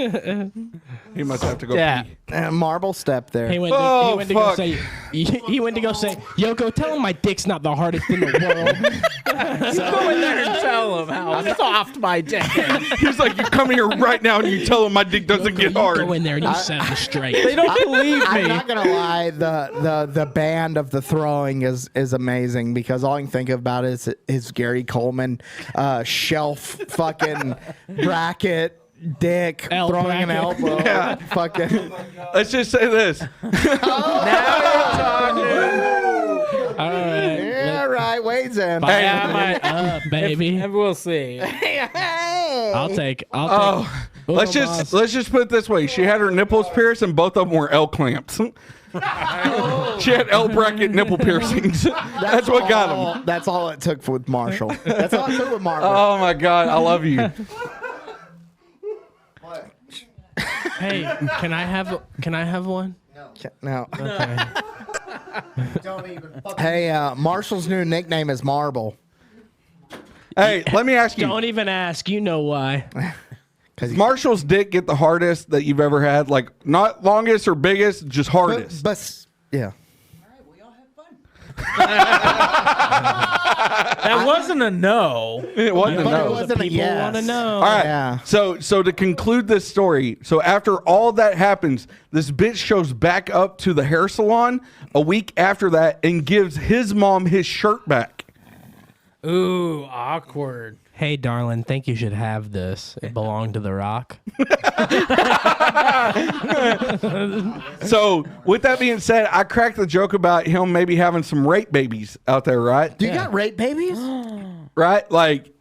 He must have to go Yeah. pee. Marble Step there. He went to, Oh, he went to fuck. go say, he went to go say, Yoko, tell him my dick's not the hardest in the world. Go in there and tell him how soft my dick is. He's like, you come here right now and you tell him my dick doesn't get hard. Go in there and you set him straight. They don't believe I'm me. not gonna lie, the band of the throwing is amazing because all I can think about is Gary Coleman shelf fucking bracket dick L throwing an bracket. elbow. Yeah. Fucking Let's just say this. All right. yeah, right. Wade's in. Baby. We'll see. I'll take. Oh, let's just put it this way. She had her nipples pierced and both of them were L clamps. She had L bracket nipple piercings. That's what got them. That's all it took with Marshall. That's all it took with Marshall. Oh my God, I love you. Hey, can I have one? No. Okay. Don't even fucking Hey, Marshall's new nickname is Marble. Hey, let me ask you. Don't even ask. You know why. Does Marshall's dick get the hardest that you've ever had? Like, not longest or biggest, just hardest. But yeah. That wasn't a no. It wasn't a But it no. wasn't a People yes. want to know. All right. Yeah. So to conclude this story, so after all that happens, this bitch shows back up to the hair salon a week after that and gives his mom his shirt back. Ooh, awkward. Hey, darling, think you should have this. It belonged to The Rock. So with that being said, I cracked the joke about him maybe having some rape babies out there, right? Do you got rape babies? Right? Like,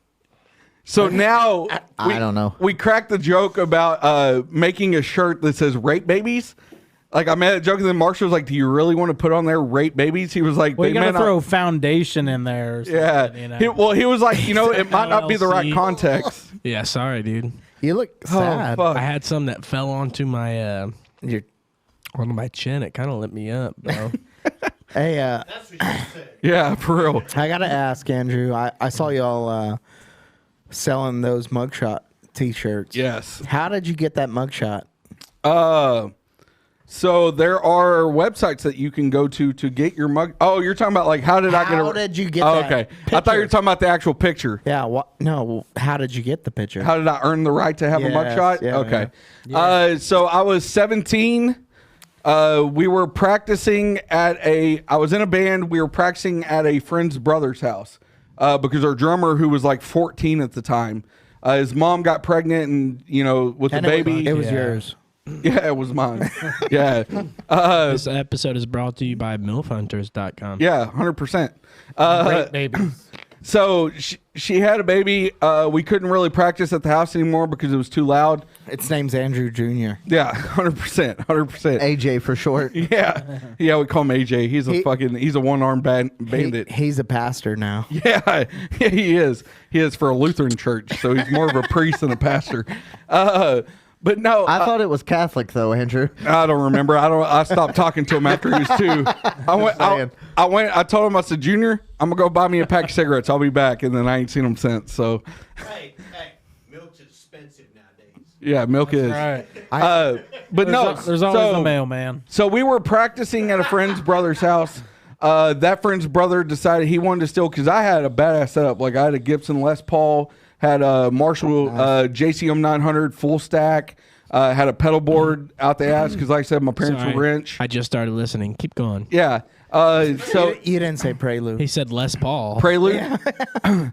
so now I don't know. We cracked the joke about making a shirt that says rape babies. Like, I made a joke, and then Marshall was like, do you really want to put on there rape babies? He was like, Well, you they gotta may not- throw foundation in there. Or something, Yeah. You know? He was like, it might not be the right LLC. context. Yeah, sorry, dude. You look sad. fuck. I had some that fell onto my You're- onto my chin. It kind of lit me up, bro. Hey, That's what you said. Yeah, for real. I gotta ask Andrew. I saw y'all selling those mugshot T-shirts. Yes. How did you get that mugshot? So there are websites that you can go to get your mug. Oh, you're talking about like how did I get? How did you get Oh, that okay. I thought you were picture? talking about the actual picture. Yeah. What? No. How did you get the picture? How did I earn the right to have a Yes, mugshot? yeah, Okay. So I was 17. We were practicing I was in a band. We were practicing at a friend's brother's house because our drummer, who was like 14 at the time, his mom got pregnant and, with And the baby. It was yours. Yeah, it was mine. Yeah. This episode is brought to you by MILFhunters.com. Yeah, 100%. Great babies. So she had a baby. We couldn't really practice at the house anymore because it was too loud. Its name's Andrew Jr. Yeah, 100%. AJ for short. Yeah. Yeah, we call him AJ. He's a one-armed bandit. He's a pastor now. Yeah, he is. He is for a Lutheran church, so he's more of a priest than a pastor. But no, I thought it was Catholic though, Andrew. I don't remember. I stopped talking to him after he was 2. I told him, I said, Junior, I'm gonna go buy me a pack of cigarettes. I'll be back, and then I ain't seen him since. So Hey, milk's expensive nowadays. yeah, milk is. Right. But no, There's always a mailman. So we were practicing at a friend's brother's house. That friend's brother decided he wanted to steal because I had a badass setup. Like I had a Gibson Les Paul, had a Marshall JCM 900 full stack, had a pedal board out the ass because, like I said, my parents Sorry. were rich. I just started listening. Keep going. Yeah. So You didn't say prelude. He said Les Paul. Prelude. I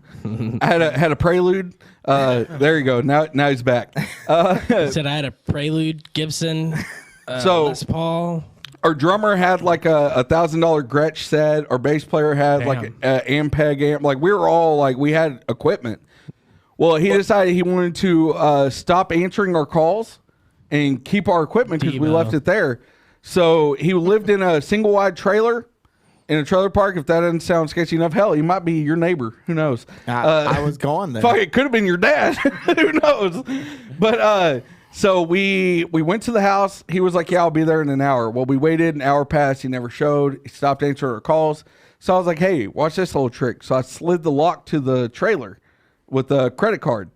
had a Prelude. There you go. Now he's back. He said I had a Prelude Gibson. So- Les Paul. Our drummer had like a $1,000 Gretsch set. Our bass player had like Damn. an Ampeg amp. Like we were all like we had equipment. Well, he decided he wanted to stop answering our calls and keep our equipment because we Devo. left it there. So he lived in a single wide trailer in a trailer park. If that doesn't sound sketchy enough, hell, he might be your neighbor. Who knows? I was going there. Fuck, it could have been your dad. Who knows? But so we went to the house. He was like, yeah, I'll be there in an hour. Well, we waited. An hour passed. He never showed. He stopped answering our calls. So I was like, hey, watch this little trick. So I slid the lock to the trailer with a credit card.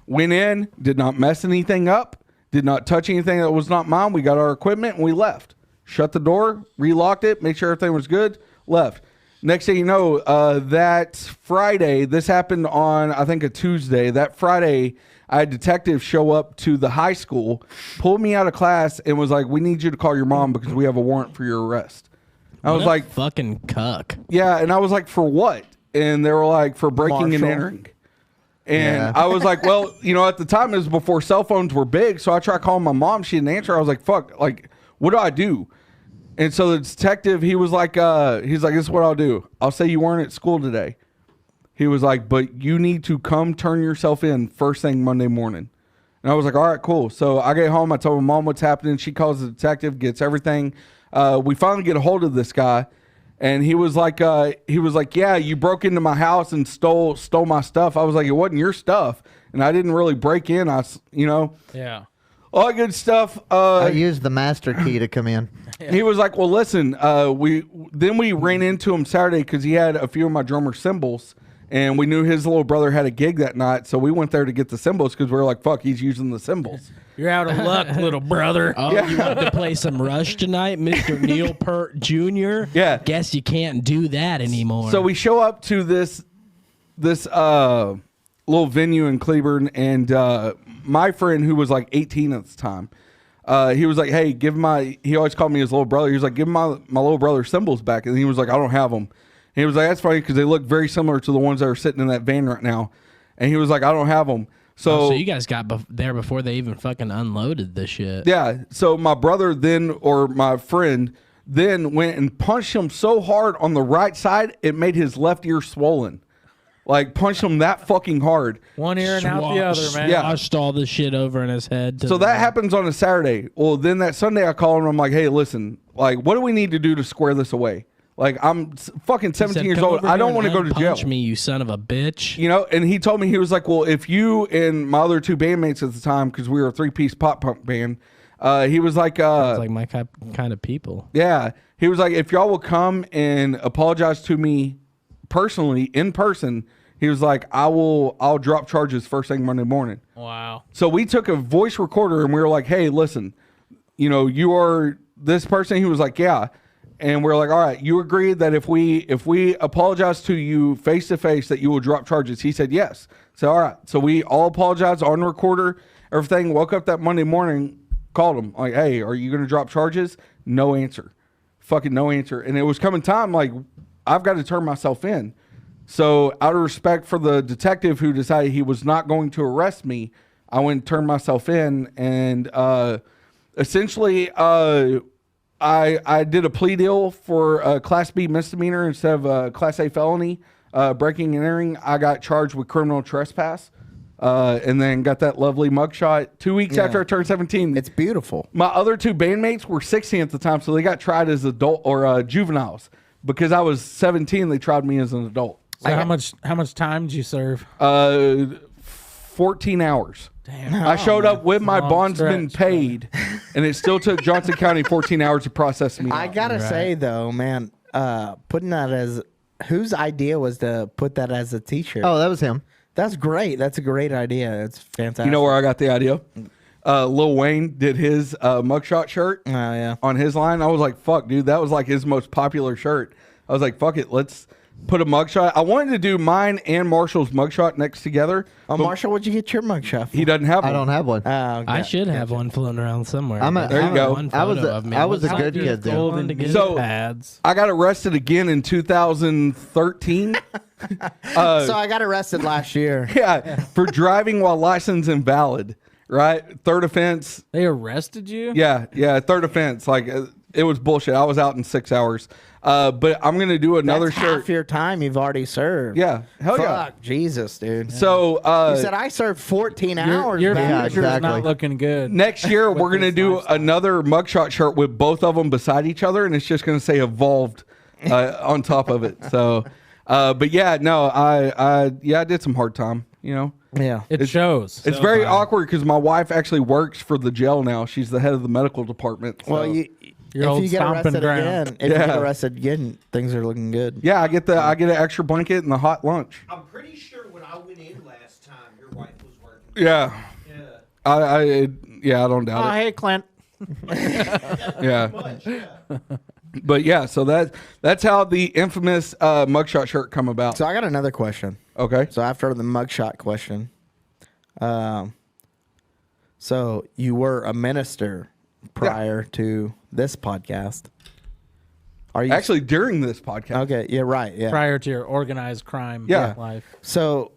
Went in, did not mess anything up, did not touch anything that was not mine. We got our equipment and we left. Shut the door, relocked it, made sure everything was good, left. Next thing you know, that Friday, this happened on, I think, a Tuesday. That Friday, I had detectives show up to the high school, pulled me out of class, and was like, we need you to call your mom because we have a warrant for your arrest. I was like, fucking cuck. yeah. And I was like, for what? And they were like, for breaking and Marshall. entering. And Yeah. I was like, well, at the time it was before cell phones were big. So I tried calling my mom. She didn't answer. I was like, fuck, like, what do I do? And so the detective, he was like, this is what I'll do. I'll say you weren't at school today. He was like, but you need to come turn yourself in first thing Monday morning. And I was like, all right, cool. So I get home. I told my mom what's happening. She calls the detective, gets everything. We finally get a hold of this guy. And he was like, yeah, you broke into my house and stole my stuff. I was like, it wasn't your stuff. And I didn't really break in. Yeah. All that good stuff. I used the master key to come in. He was like, well, listen, we ran into him Saturday because he had a few of my drummer cymbals, and we knew his little brother had a gig that night, so we went there to get the cymbals because we were like, fuck, he's using the cymbals. You're out of luck, little brother. Oh, you wanted to play some Rush tonight, Mr. Neil Peart Jr.? Yeah. Guess you can't do that anymore. So we show up to this little venue in Cleburne, and my friend, who was like 18 at the time, he was like, hey, he always called me his little brother. He was like, give my little brother cymbals back. And he was like, I don't have them. And he was like, that's funny because they look very similar to the ones that are sitting in that van right now. And he was like, I don't have them. so you guys got there before they even fucking unloaded the shit. Yeah. So my brother my friend then went and punched him so hard on the right side, it made his left ear swollen. Like, punched him that fucking hard. One ear and out the other, man. Yeah. Swashed all the shit over in his head. So that happens on a Saturday. Well, then that Sunday I call him. I'm like, hey, listen, like, what do we need to do to square this away? Like, I'm fucking 17 years old. I don't want to go to jail. Punch me, you son of a bitch. And he told me, he was like, well, if you and my other two bandmates at the time, because we were a 3-piece pop punk band, he was like, It's like my kind of people. yeah, he was like, if y'all will come and apologize to me personally, in person, he was like, I'll drop charges first thing Monday morning. Wow. So we took a voice recorder and we were like, hey, listen, you are this person. He was like, yeah. And we're like, all right, you agreed that if we apologize to you face to face that you will drop charges. He said yes. So all right. So we all apologized on the recorder, everything. Woke up that Monday morning, called him like, hey, are you going to drop charges? No answer. Fucking no answer. And it was coming time, like, I've got to turn myself in. So out of respect for the detective who decided he was not going to arrest me, I went and turned myself in. And essentially, I did a plea deal for a Class B misdemeanor instead of a Class A felony. Breaking and entering, I got charged with criminal trespass. And then got that lovely mugshot 2 weeks after I turned 17. It's beautiful. My other two bandmates were 16 at the time, so they got tried as adult or juveniles. Because I was 17, they tried me as an adult. So how much time did you serve? 14 hours. Damn. I showed up with my Long bondsman stretch, paid, and it still took Johnson County 14 hours to process me. I out. gotta say though, man, putting that as whose idea was to put that as a T-shirt? Oh, that was him. That's great. That's a great idea. It's fantastic. You know where I got the idea? Lil Wayne did his mugshot shirt Oh yeah. on his line. I was like, fuck, dude, that was like his most popular shirt. I was like, fuck it, let's put a mugshot. I wanted to do mine and Marshall's mugshot next together. Oh, but Marshall, what'd you get your mugshot for? he doesn't have one. I don't have one. I should have one floating around somewhere. There you go. I was a good kid, dude. Golden to get So- pads. I got arrested again in 2013. So I got arrested last year. Yeah, for driving while license invalid. Right, third offense. They arrested you? Yeah, third offense. Like it was bullshit. I was out in 6 hours. But I'm gonna do another That's shirt. half your time you've already served. Yeah, hell yeah. Fuck, Jesus, dude. So You said I served 14 hours. Your man. future's exactly. not looking good. next year we're gonna this do lifestyle. another mugshot shirt with both of them beside each other, and it's just gonna say "evolved" on top of it. So, but yeah, no, I did some hard time. Yeah. It shows. It's very awkward because my wife actually works for the jail now. She's the head of the medical department. So. Well, Your if old you get stomping arrested ground. again, if you Yeah. get arrested again, things are looking good. yeah, I get an extra blanket and the hot lunch. I'm pretty sure when I went in last time, your wife was working. Yeah, Yeah. I don't doubt Oh, it. hey, Clint. Yeah. Much, yeah. But yeah, so that's how the infamous mugshot shirt come about. So I got another question. Okay. So after the mugshot question, so you were a minister prior to this podcast. Are you Actually, during this podcast. okay? Yeah, right. Yeah. Prior to your organized crime Yeah. life. So,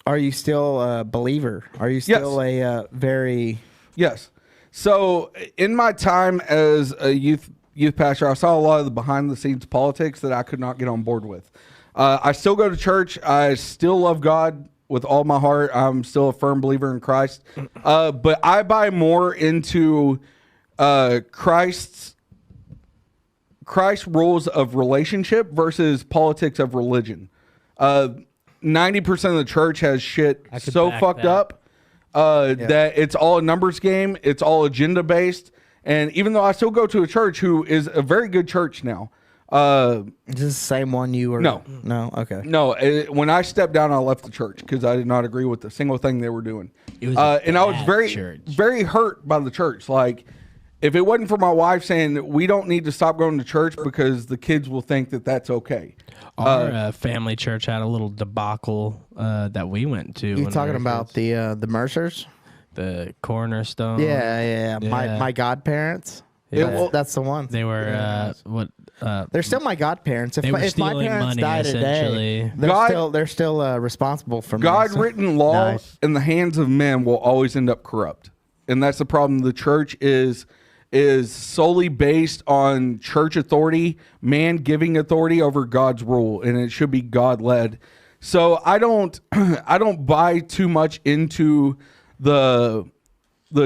are you still a believer? Are you still a very Yes. So in my time as a youth pastor, I saw a lot of the behind the scenes politics that I could not get on board with. I still go to church. I still love God with all my heart. I'm still a firm believer in Christ. But I buy more into Christ's rules of relationship versus politics of religion. 90% of the church has shit I could so back fucked that. up that it's all a numbers game. It's all agenda based. And even though I still go to a church who is a very good church now, is this the same one you were? No. No. Okay. no, when I stepped down, I left the church because I did not agree with a single thing they were doing. It was a And I was bad very, church. very hurt by the church. Like, if it wasn't for my wife saying we don't need to stop going to church because the kids will think that that's okay. Our family church had a little debacle that we went to. You when we talking were about kids. the Mercers? The cornerstone? Yeah. My godparents. Yeah. That's the one. They were They're still my godparents. If They were if my stealing parents money, die today, essentially. they're still responsible for me. God-written law Nice. in the hands of men will always end up corrupt, and that's the problem. The church is solely based on church authority, man giving authority over God's rule, and it should be God-led. So I don't buy too much into the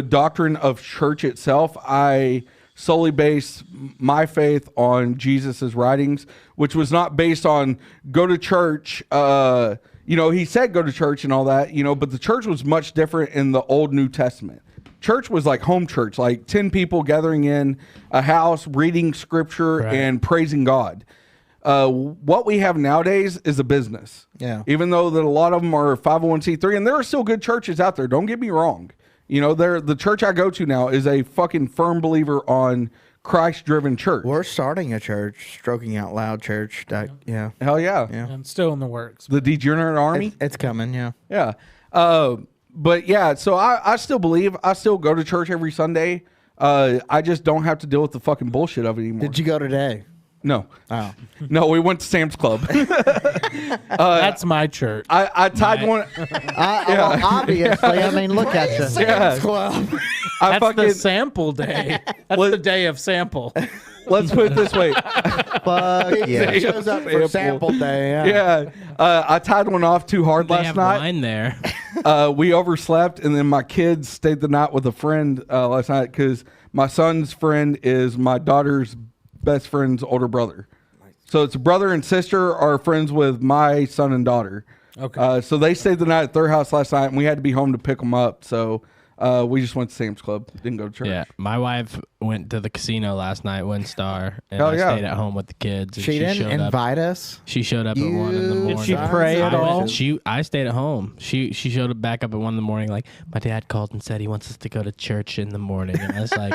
doctrine of church itself. I solely base my faith on Jesus's writings, which was not based on go to church. He said go to church and all that, but the church was much different in the Old New Testament. Church was like home church, like 10 people gathering in a house, reading scripture Right. and praising God. What we have nowadays is a business. Yeah. Even though that a lot of them are 501c3, and there are still good churches out there. Don't get me wrong. The church I go to now is a fucking firm believer on Christ-driven church. We're starting a church, Stroking Out Loud Church. Yeah. Hell yeah. And still in the works. The Degenerate Army. It's coming. Yeah. Yeah. But yeah, so I still believe. I still go to church every Sunday. I just don't have to deal with the fucking bullshit of it anymore. Did you go today? No. Oh. No, we went to Sam's Club. That's my church. I tied one. Well, obviously, I mean, look at you. Yeah. Club. I That's the fucking, sample day. That's the day of sample. let's put it this way. Fuck yeah. He shows up for sample day. Yeah. Yeah. I tied one off too hard They last have night. wine there. We overslept, and then my kids stayed the night with a friend last night because my son's friend is my daughter's best friend's older brother. So it's a brother and sister are friends with my son and daughter. Okay. So they stayed the night at their house last night, and we had to be home to pick them up. So we just went to Sam's Club. Didn't go to church. Yeah, my wife went to the casino last night, WinStar, and Hell I yeah. stayed at home with the kids. And She didn't showed up. invite us. She showed up at 1 in the morning. Did she pray at all? I stayed at home. She showed up back up at 1 in the morning. Like, my dad called and said he wants us to go to church in the morning. And I was like,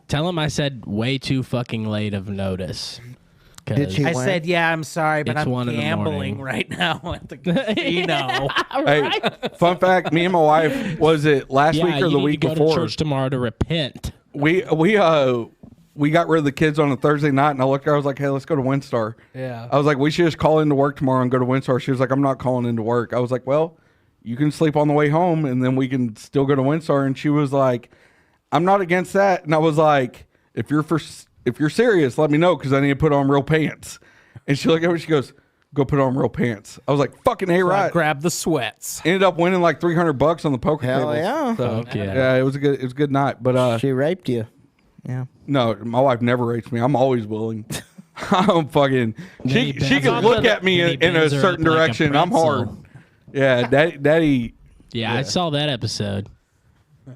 tell him I said way too fucking late of notice. Did she I went? said, yeah, I'm sorry, but It's I'm 1 in the gambling morning. right now at the casino. Hey, fun fact: me and my wife was it last Yeah, week or you the need week to go before? to church tomorrow to repent. We got rid of the kids on a Thursday night, and I looked at her, I was like, hey, let's go to WinStar. Yeah. I was like, we should just call into work tomorrow and go to WinStar. She was like, I'm not calling into work. I was like, well, you can sleep on the way home, and then we can still go to WinStar. And she was like, I'm not against that. And I was like, if you're serious, let me know, because I need to put on real pants. And she looked at me, she goes, go put on real pants. I was like, fucking A, I right. grabbed the sweats. Ended up winning like $300 on the poker Hell tables. yeah. So, Fuck yeah. yeah, it was a good night. But She raped you. Yeah. no, my wife never rapes me. I'm always willing. I'm fucking. She Then he can bends look her- at me then he in a bends her up certain like a direction. I'm hard. pretzel. Yeah, daddy. Yeah, I saw that episode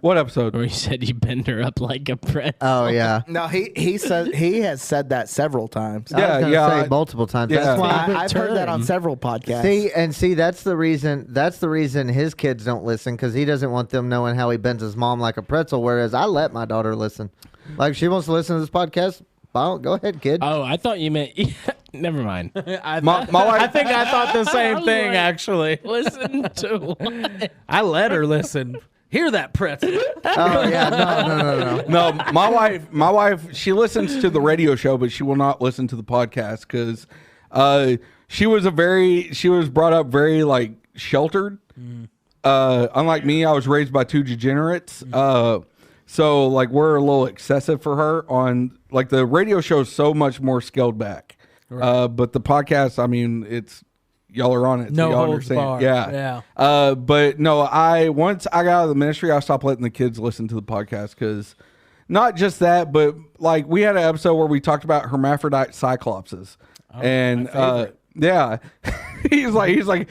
What episode? where he said you bend her up like a pretzel. Oh yeah. No, he said he has said that several times. I was Yeah, gonna yeah, say multiple times. yeah. That's why. I've heard that on several podcasts. See, that's the reason. That's the reason his kids don't listen, because he doesn't want them knowing how he bends his mom like a pretzel. Whereas I let my daughter listen. Like, she wants to listen to this podcast. Go ahead, kid. Oh, I thought you meant. Never mind. I My wife, I think I thought the same thing, actually. Listen to what? I let her listen. Hear that pretzel. Oh yeah, no. no, my wife, she listens to the radio show, but she will not listen to the podcast because she was brought up very like sheltered. Unlike me, I was raised by two degenerates. So like we're a little excessive for her on like the radio show is so much more scaled back. But the podcast, I mean, it's y'all are on it. No so y'all holds understand. barred. Yeah. But no, once I got out of the ministry, I stopped letting the kids listen to the podcast because not just that, but like we had an episode where we talked about hermaphrodite cyclopses. And yeah, he's like,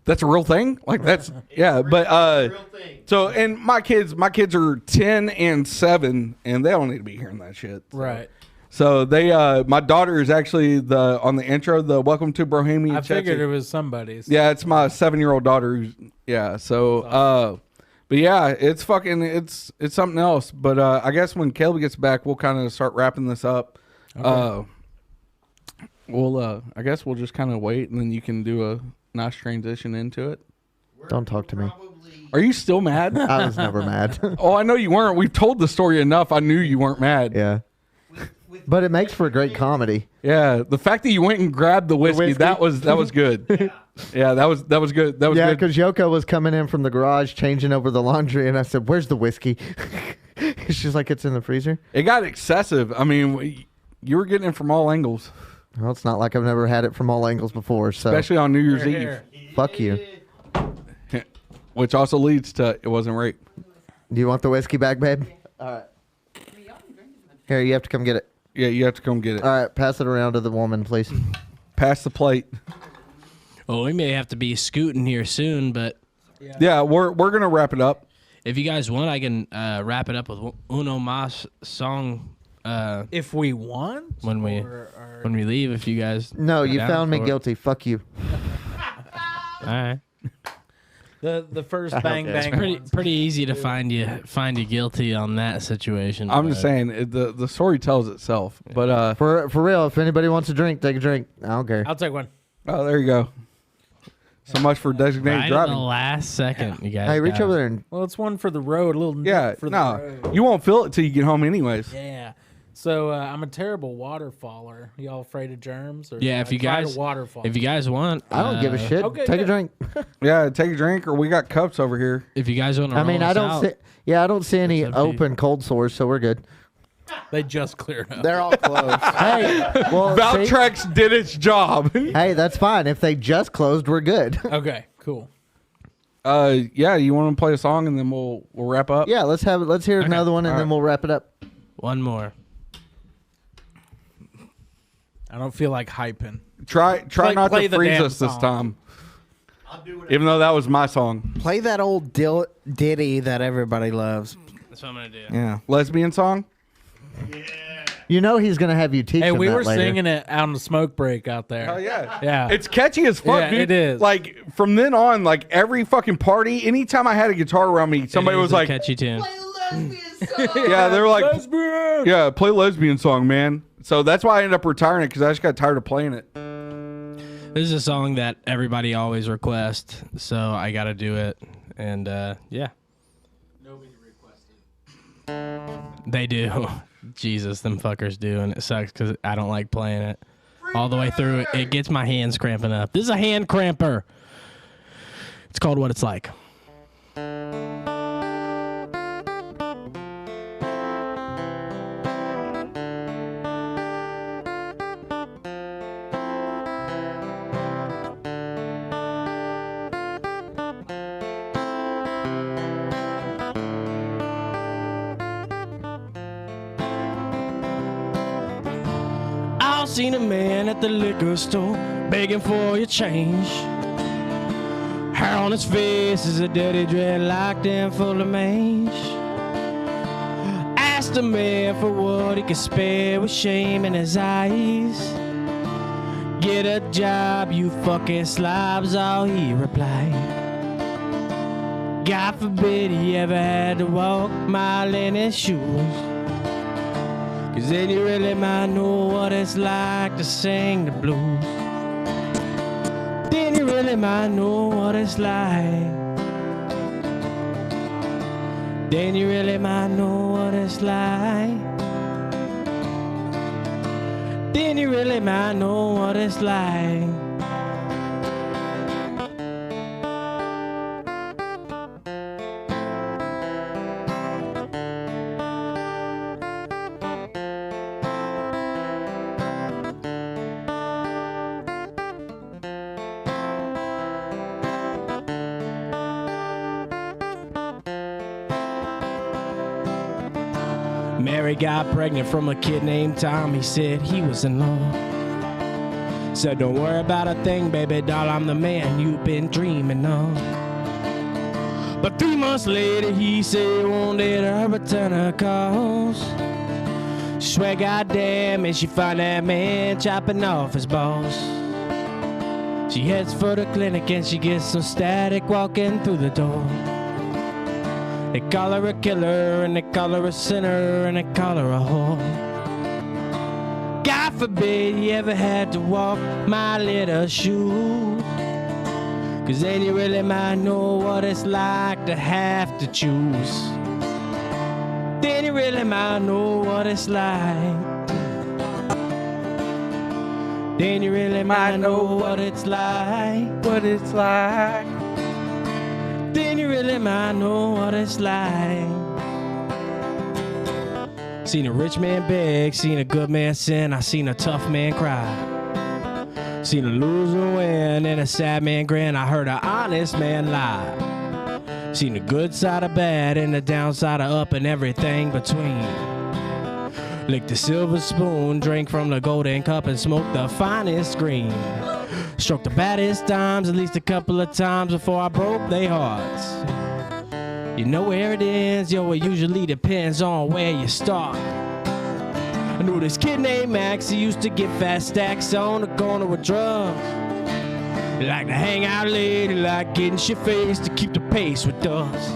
that's a real thing. Like that's yeah. But Real thing. so and my kids are 10 and 7, and they don't need to be hearing that shit. So. Right. So they, my daughter is actually on the intro, the Welcome to Bohemian. I figured it was somebody's. Yeah, it's my 7-year-old daughter. Yeah. So, but yeah, it's fucking, it's something else. But I guess when Caleb gets back, we'll kind of start wrapping this up. Okay. I guess we'll just kind of wait, and then you can do a nice transition into it. Don't talk to me. Are you still mad? I was never mad. Oh, I know you weren't. We've told the story enough. I knew you weren't mad. Yeah. But it makes for great comedy. Yeah, the fact that you went and grabbed the whiskey. that was good. Yeah, that was good. That was Yeah, good. because Yoko was coming in from the garage changing over the laundry, and I said, "Where's the whiskey?" She's like, "It's in the freezer." It got excessive. I mean, you were getting it from all angles, Well, it's not like I've never had it from all angles before. So especially on New Year's Here. fuck you. Eve, which also leads to it wasn't rape. Do you want the whiskey back, babe? All right. Here, you have to come get it. Yeah, you have to come get it. All right, pass it around to the woman, please. Pass the plate. Well, we may have to be scooting here soon, but Yeah, we're gonna wrap it up. if you guys want, I can wrap it up with Uno Mas song If we want, when we leave. If you guys No, you down found me for it. guilty. Fuck you. All right. the first bang Okay. bang. Pretty easy to find you guilty on that situation. I'm just but- saying the story tells itself. But For real, if anybody wants a drink, take a drink. I don't care. I'll take one. oh, there you go. So much for designated Right at driving. the last second, you guys. Hey, reach got over it. there and Well, it's one for the road. A little Yeah, for the no, road. you won't feel it till you get home, anyways. Yeah. So I'm a terrible waterfaller. Y'all afraid of germs? Or Yeah, if you guys waterfall. if you guys want, I don't give a shit. okay, Take a good. drink. Yeah, take a drink, or we got cups over here. If you guys want to, I mean, I don't see. Yeah, I don't see any It's up to you. open cold sores, so we're good. They just cleared up. They're all closed. Hey, well, see? Valtrex did its job. Hey, that's fine. If they just closed, we're good. Okay, cool. Yeah, you want to play a song and then we'll wrap up. Yeah, let's have it. Let's hear another one, and All then right. we'll wrap it up. one more. I don't feel like hyping. Try not play to the freeze damn us this song. time, I'll do it. even though that was my song. Play that old ditty that everybody loves. That's what I'm gonna do. Yeah. Lesbian song. You know he's gonna have you teach Hey, him we that were later. singing it out on the smoke break out there. Oh yeah. Yeah. It's catchy as fuck, Yeah, dude. it is. Like from then on, like every fucking party, anytime I had a guitar around me, somebody It is was a like, catchy tune. yeah, they were like, yeah, play lesbian song, man. So that's why I ended up retiring it because I just got tired of playing it. This is a song that everybody always requests, so I got to do it. And yeah. Nobody requested. They do. Jesus, them fuckers do, and it sucks because I don't like playing it all the way through. It gets my hands cramping up. This is a hand cramper. It's called What It's Like. I seen a man at the liquor store begging for your change. Hair on his face is a dirty dreadlock and full of mange. Asked the man for what he could spare with shame in his eyes. Get a job, you fucking slobs, all he replied. God forbid he ever had to walk a mile in his shoes. 'Cause then you really might know what it's like to sing the blues. Then you really might know what it's like. Then you really might know what it's like. Then you really might know what it's like. Mary got pregnant from a kid named Tom. He said he was in love. Said, don't worry about a thing, baby doll. I'm the man you've been dreaming of. But 3 months later, he said he won't let her return her calls. She swear, goddamn, and she found that man chopping off his balls. She heads for the clinic and she gets some static walking through the door. They call her a killer, and they call her a sinner, and they call her a whore. God forbid you ever had to walk my little shoe. 'Cause then you really might know what it's like to have to choose. Then you really might know what it's like. Then you really might know what it's like. What it's like. Then you really might know what it's like. Seen a rich man beg, seen a good man sin, I seen a tough man cry. Seen a loser win and a sad man grin, I heard an honest man lie. Seen the good side of bad and the downside of up and everything between. Licked the silver spoon, drank from the golden cup and smoked the finest green. Struck the baddest dimes at least a couple of times before I broke their hearts. You know where it ends, yo, it usually depends on where you start. I knew this kid named Max, he used to get fat stacks on the corner with drugs. He liked to hang out late, he liked getting shit-faced to keep the pace with us.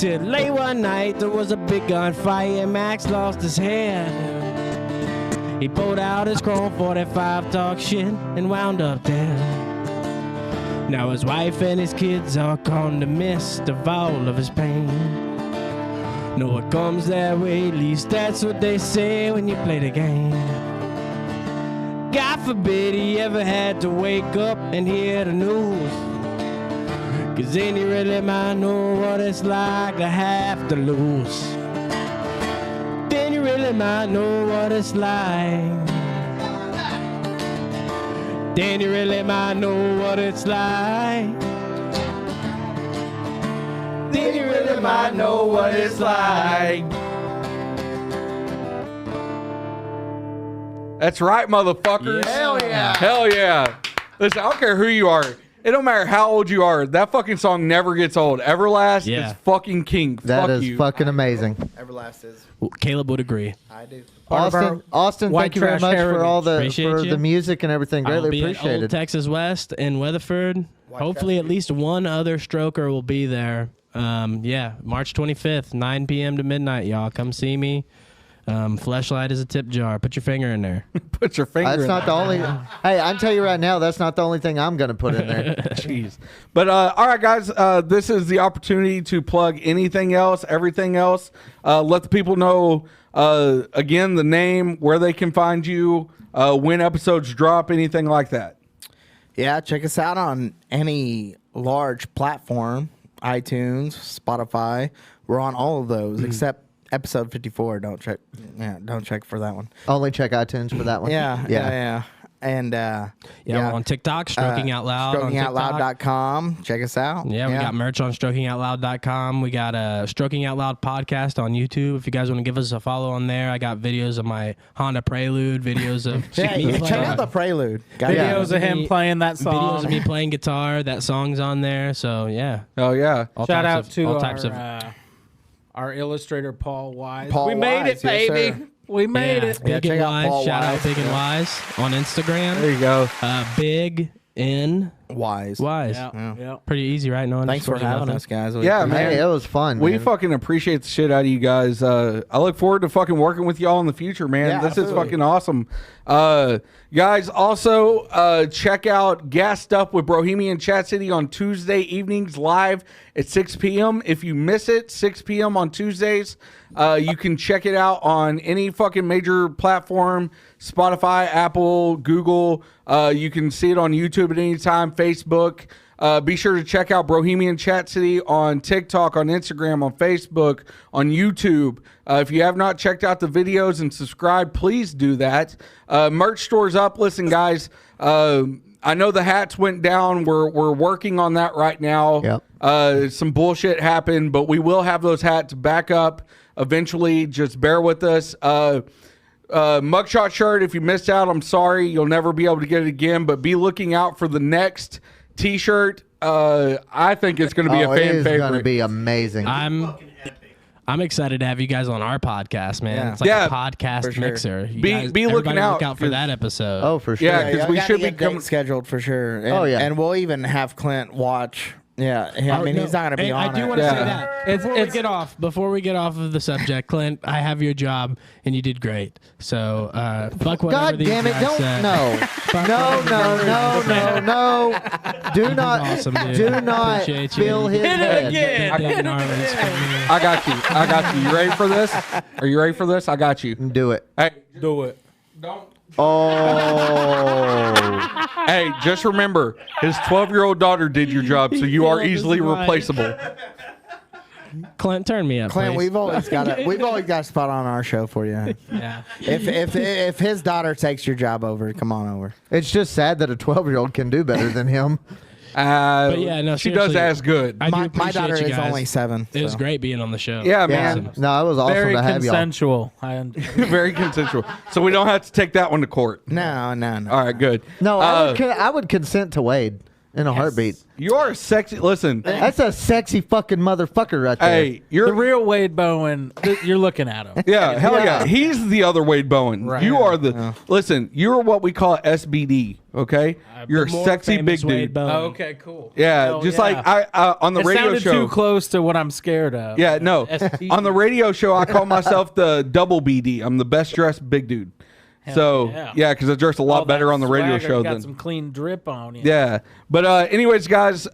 Till late one night, there was a big gunfight and Max lost his head. He pulled out his chrome 45, talked shit, and wound up dead. Now his wife and his kids are caught in the midst of all of his pain. No, it comes that way, at least that's what they say when you play the game. God forbid he ever had to wake up and hear the news. 'Cause then you really might know what it's like to have to lose. Then you really might know what it's like. Then you really might know what it's like. Then you really might know what it's like. That's right, motherfuckers. Hell yeah. Hell yeah. Listen, I don't care who you are. It don't matter how old you are. That fucking song never gets old. Everlast Yeah. is fucking king. That Fuck is you. fucking amazing. Everlast is. Caleb would agree. I do. Part of our Austin, white thank you very trash much for all the Appreciate for you. the music and everything. I'll Greatly be at Old appreciated. Texas West in Weatherford. Hopefully, at least one other stroker will be there. Yeah, March 25th, 9 p.m. to midnight. Y'all come see me. Fleshlight is a tip jar. Put your finger in there. Put your finger That's in not the only. Hey, I can tell you right now, that's not the only thing I'm going to put in there. Jeez. But all right, guys, this is the opportunity to plug anything else, everything else. Let the people know, again, the name, where they can find you, when episodes drop, anything like that. Yeah, check us out on any large platform, iTunes, Spotify. We're on all of those except episode 54. Don't check. Yeah, don't check for that one. Only check iTunes for that one. Yeah. And Yeah, we're on TikTok, Stroking Out Loud. on TikTok. StrokingOutLoud.com. Check us out. Yeah, we got merch on StrokingOutLoud.com. We got a Stroking Out Loud podcast on YouTube. If you guys want to give us a follow on there, I got videos of my Honda Prelude, videos of Yeah, me check playing- out the Prelude. Videos of him playing that videos song. of me playing guitar. That song's on there. So yeah, Oh, yeah. all Shout types out of- to all types of. our illustrator Paul Wise. Paul we made Wise, it, yes, baby. sir. We made Yeah, it. Yeah, Big check and out Wise. Paul Shout out Wise. Big and Wise on Instagram. There you go. Big N Wise. Yeah. Pretty easy, right? No Thanks for underscores or having nothing. us, guys. Yeah, man. Hey, it was fun. We man. fucking appreciate the shit out of you guys. I look forward to fucking working with y'all in the future, man. Yeah, This is absolutely. fucking awesome. Guys, also check out Gassed Up with Bohemian Chat City on Tuesday evenings live at 6 p.m. If you miss it, 6 p.m. on Tuesdays, you can check it out on any fucking major platform, Spotify, Apple, Google. You can see it on YouTube at any time, Facebook. Be sure to check out Bohemian Chat City on TikTok, on Instagram, on Facebook, on YouTube. If you have not checked out the videos and subscribed, please do that. Merch store's up. Listen, guys, I know the hats went down. We're working on that right now. Yep. Some bullshit happened, but we will have those hats back up eventually. Just bear with us. Mugshot shirt, if you missed out, I'm sorry. You'll never be able to get it again, but be looking out for the next T-shirt. I think it's going to be a fan It is favorite. going to be amazing. I'm excited to have you guys on our podcast, man. Yeah. It's like Yeah, a podcast mixer. You Be guys, looking everybody out, look out for 'cause- that episode. oh, for sure. Yeah, 'cause I we gotta should be get dates coming- scheduled for sure. And, Oh, yeah. and we'll even have Clint watch. Yeah, I mean, he's not gonna be Hey, on I do it. want to say Yeah. that before we get off of the subject, Clint, I have your job and you did great. So fuck whatever God these damn it! guys Don't said. no, Fuck no, whatever no, these no, guys said. no. Do not, awesome, dude. do not Appreciate you. fill his Hit it head. again. Big gnarlies for me. I got you. You ready for this? Are you ready for this? I got you. Do it. Hey, Do it. don't. Oh, Hey, just remember, his 12-year-old daughter did your job, so you are Yeah, this easily is right. replaceable. Clint, turn me up, Clint, please. we've always got a spot on our show for you. Yeah. If his daughter takes your job over, come on over. it's just sad that a 12-year-old can do better than him. But yeah, no, she does seriously, as good. I do My appreciate daughter you is guys. only 7. It was so. great being on the show. Yeah, Yeah, man. no, it was awesome Very to have y'all. consensual. Very consensual. So we don't have to take that one to court. No. All right, good. No, I would consent to Wade in a heartbeat. You are a sexy. Listen, That's a sexy fucking motherfucker right there. hey, you're The real Wade Bowen, you're looking at him. Yeah, hell yeah. Yeah. He's the other Wade Bowen. Right. You are the listen. You're what we call SBD. Okay, you're a The more sexy famous big Wade dude. Bowen. Okay, cool. Yeah, Hell just yeah. like I on the It radio sounded show. too close to what I'm scared of. Yeah, no. ST. On the radio show, I call myself the double BD. I'm the best dressed big dude. So yeah, because I dress a lot All better that on the radio swagger, show you got than some clean drip on you. yeah. But anyways, guys,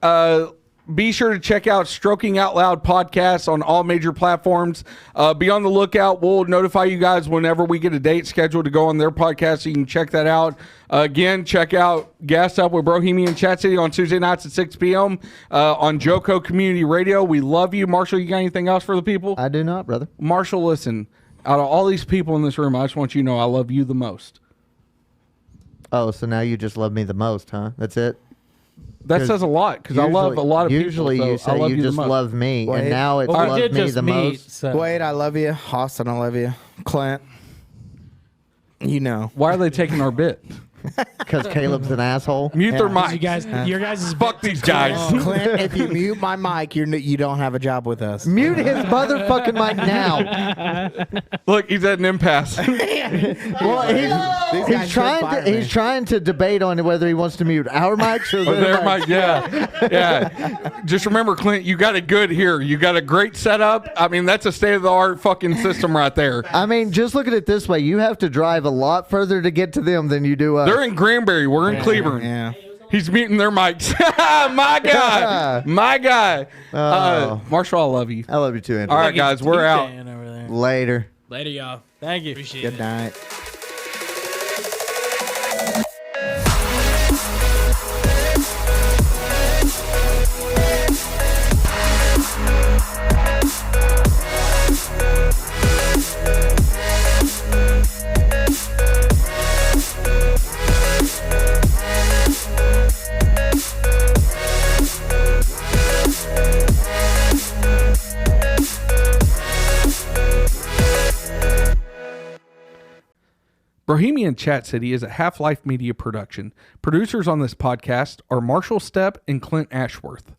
be sure to check out Stroking Out Loud podcast on all major platforms. Be on the lookout. We'll notify you guys whenever we get a date scheduled to go on their podcast, so you can check that out. Again, check out Gassed Up with Bohemian Chat City on Tuesday nights at 6 p.m. On Joco Community Radio. We love you. Marshall, you got anything else for the people? I do not, brother. Marshall, listen. Out of all these people in this room, I just want you to know I love you the most. Oh, so now you just love me the most, huh? That's it? That says a lot because I love a lot of usually people. you so I say love you the just most. love me, Wait. and now it's Well, we love did me just the meet. most. So. Wade, I love you. Austin, I love you. Clint, you know. Why are they taking our bit? Because Caleb's an asshole. Mute their Yeah. mics. You guys, your guys' Fuck these guys. Clint, if you mute my mic, you don't have a job with us. Mute his motherfucking mic now. Look, he's at an impasse. Well, These guys he's should fire me. he's trying to debate on whether he wants to mute our mics or Oh, their there, mics. Mike. Yeah. Just remember, Clint, you got it good here. You got a great setup. I mean, that's a state of the art fucking system right there. I mean, just look at it this way: you have to drive a lot further to get to them than you do us. They're in Granbury. We're in Cleveland. Yeah. He's muting their mics. My guy. My guy. Oh. Marshall, I love you. I love you too, Andrew. All right, guys, we're out. DJing over there. Later. Later, y'all. Thank you. Appreciate Good it. night. Bohemian Chat City is a Half-Life Media production. Producers on this podcast are Marshall Stepp and Clint Ashworth.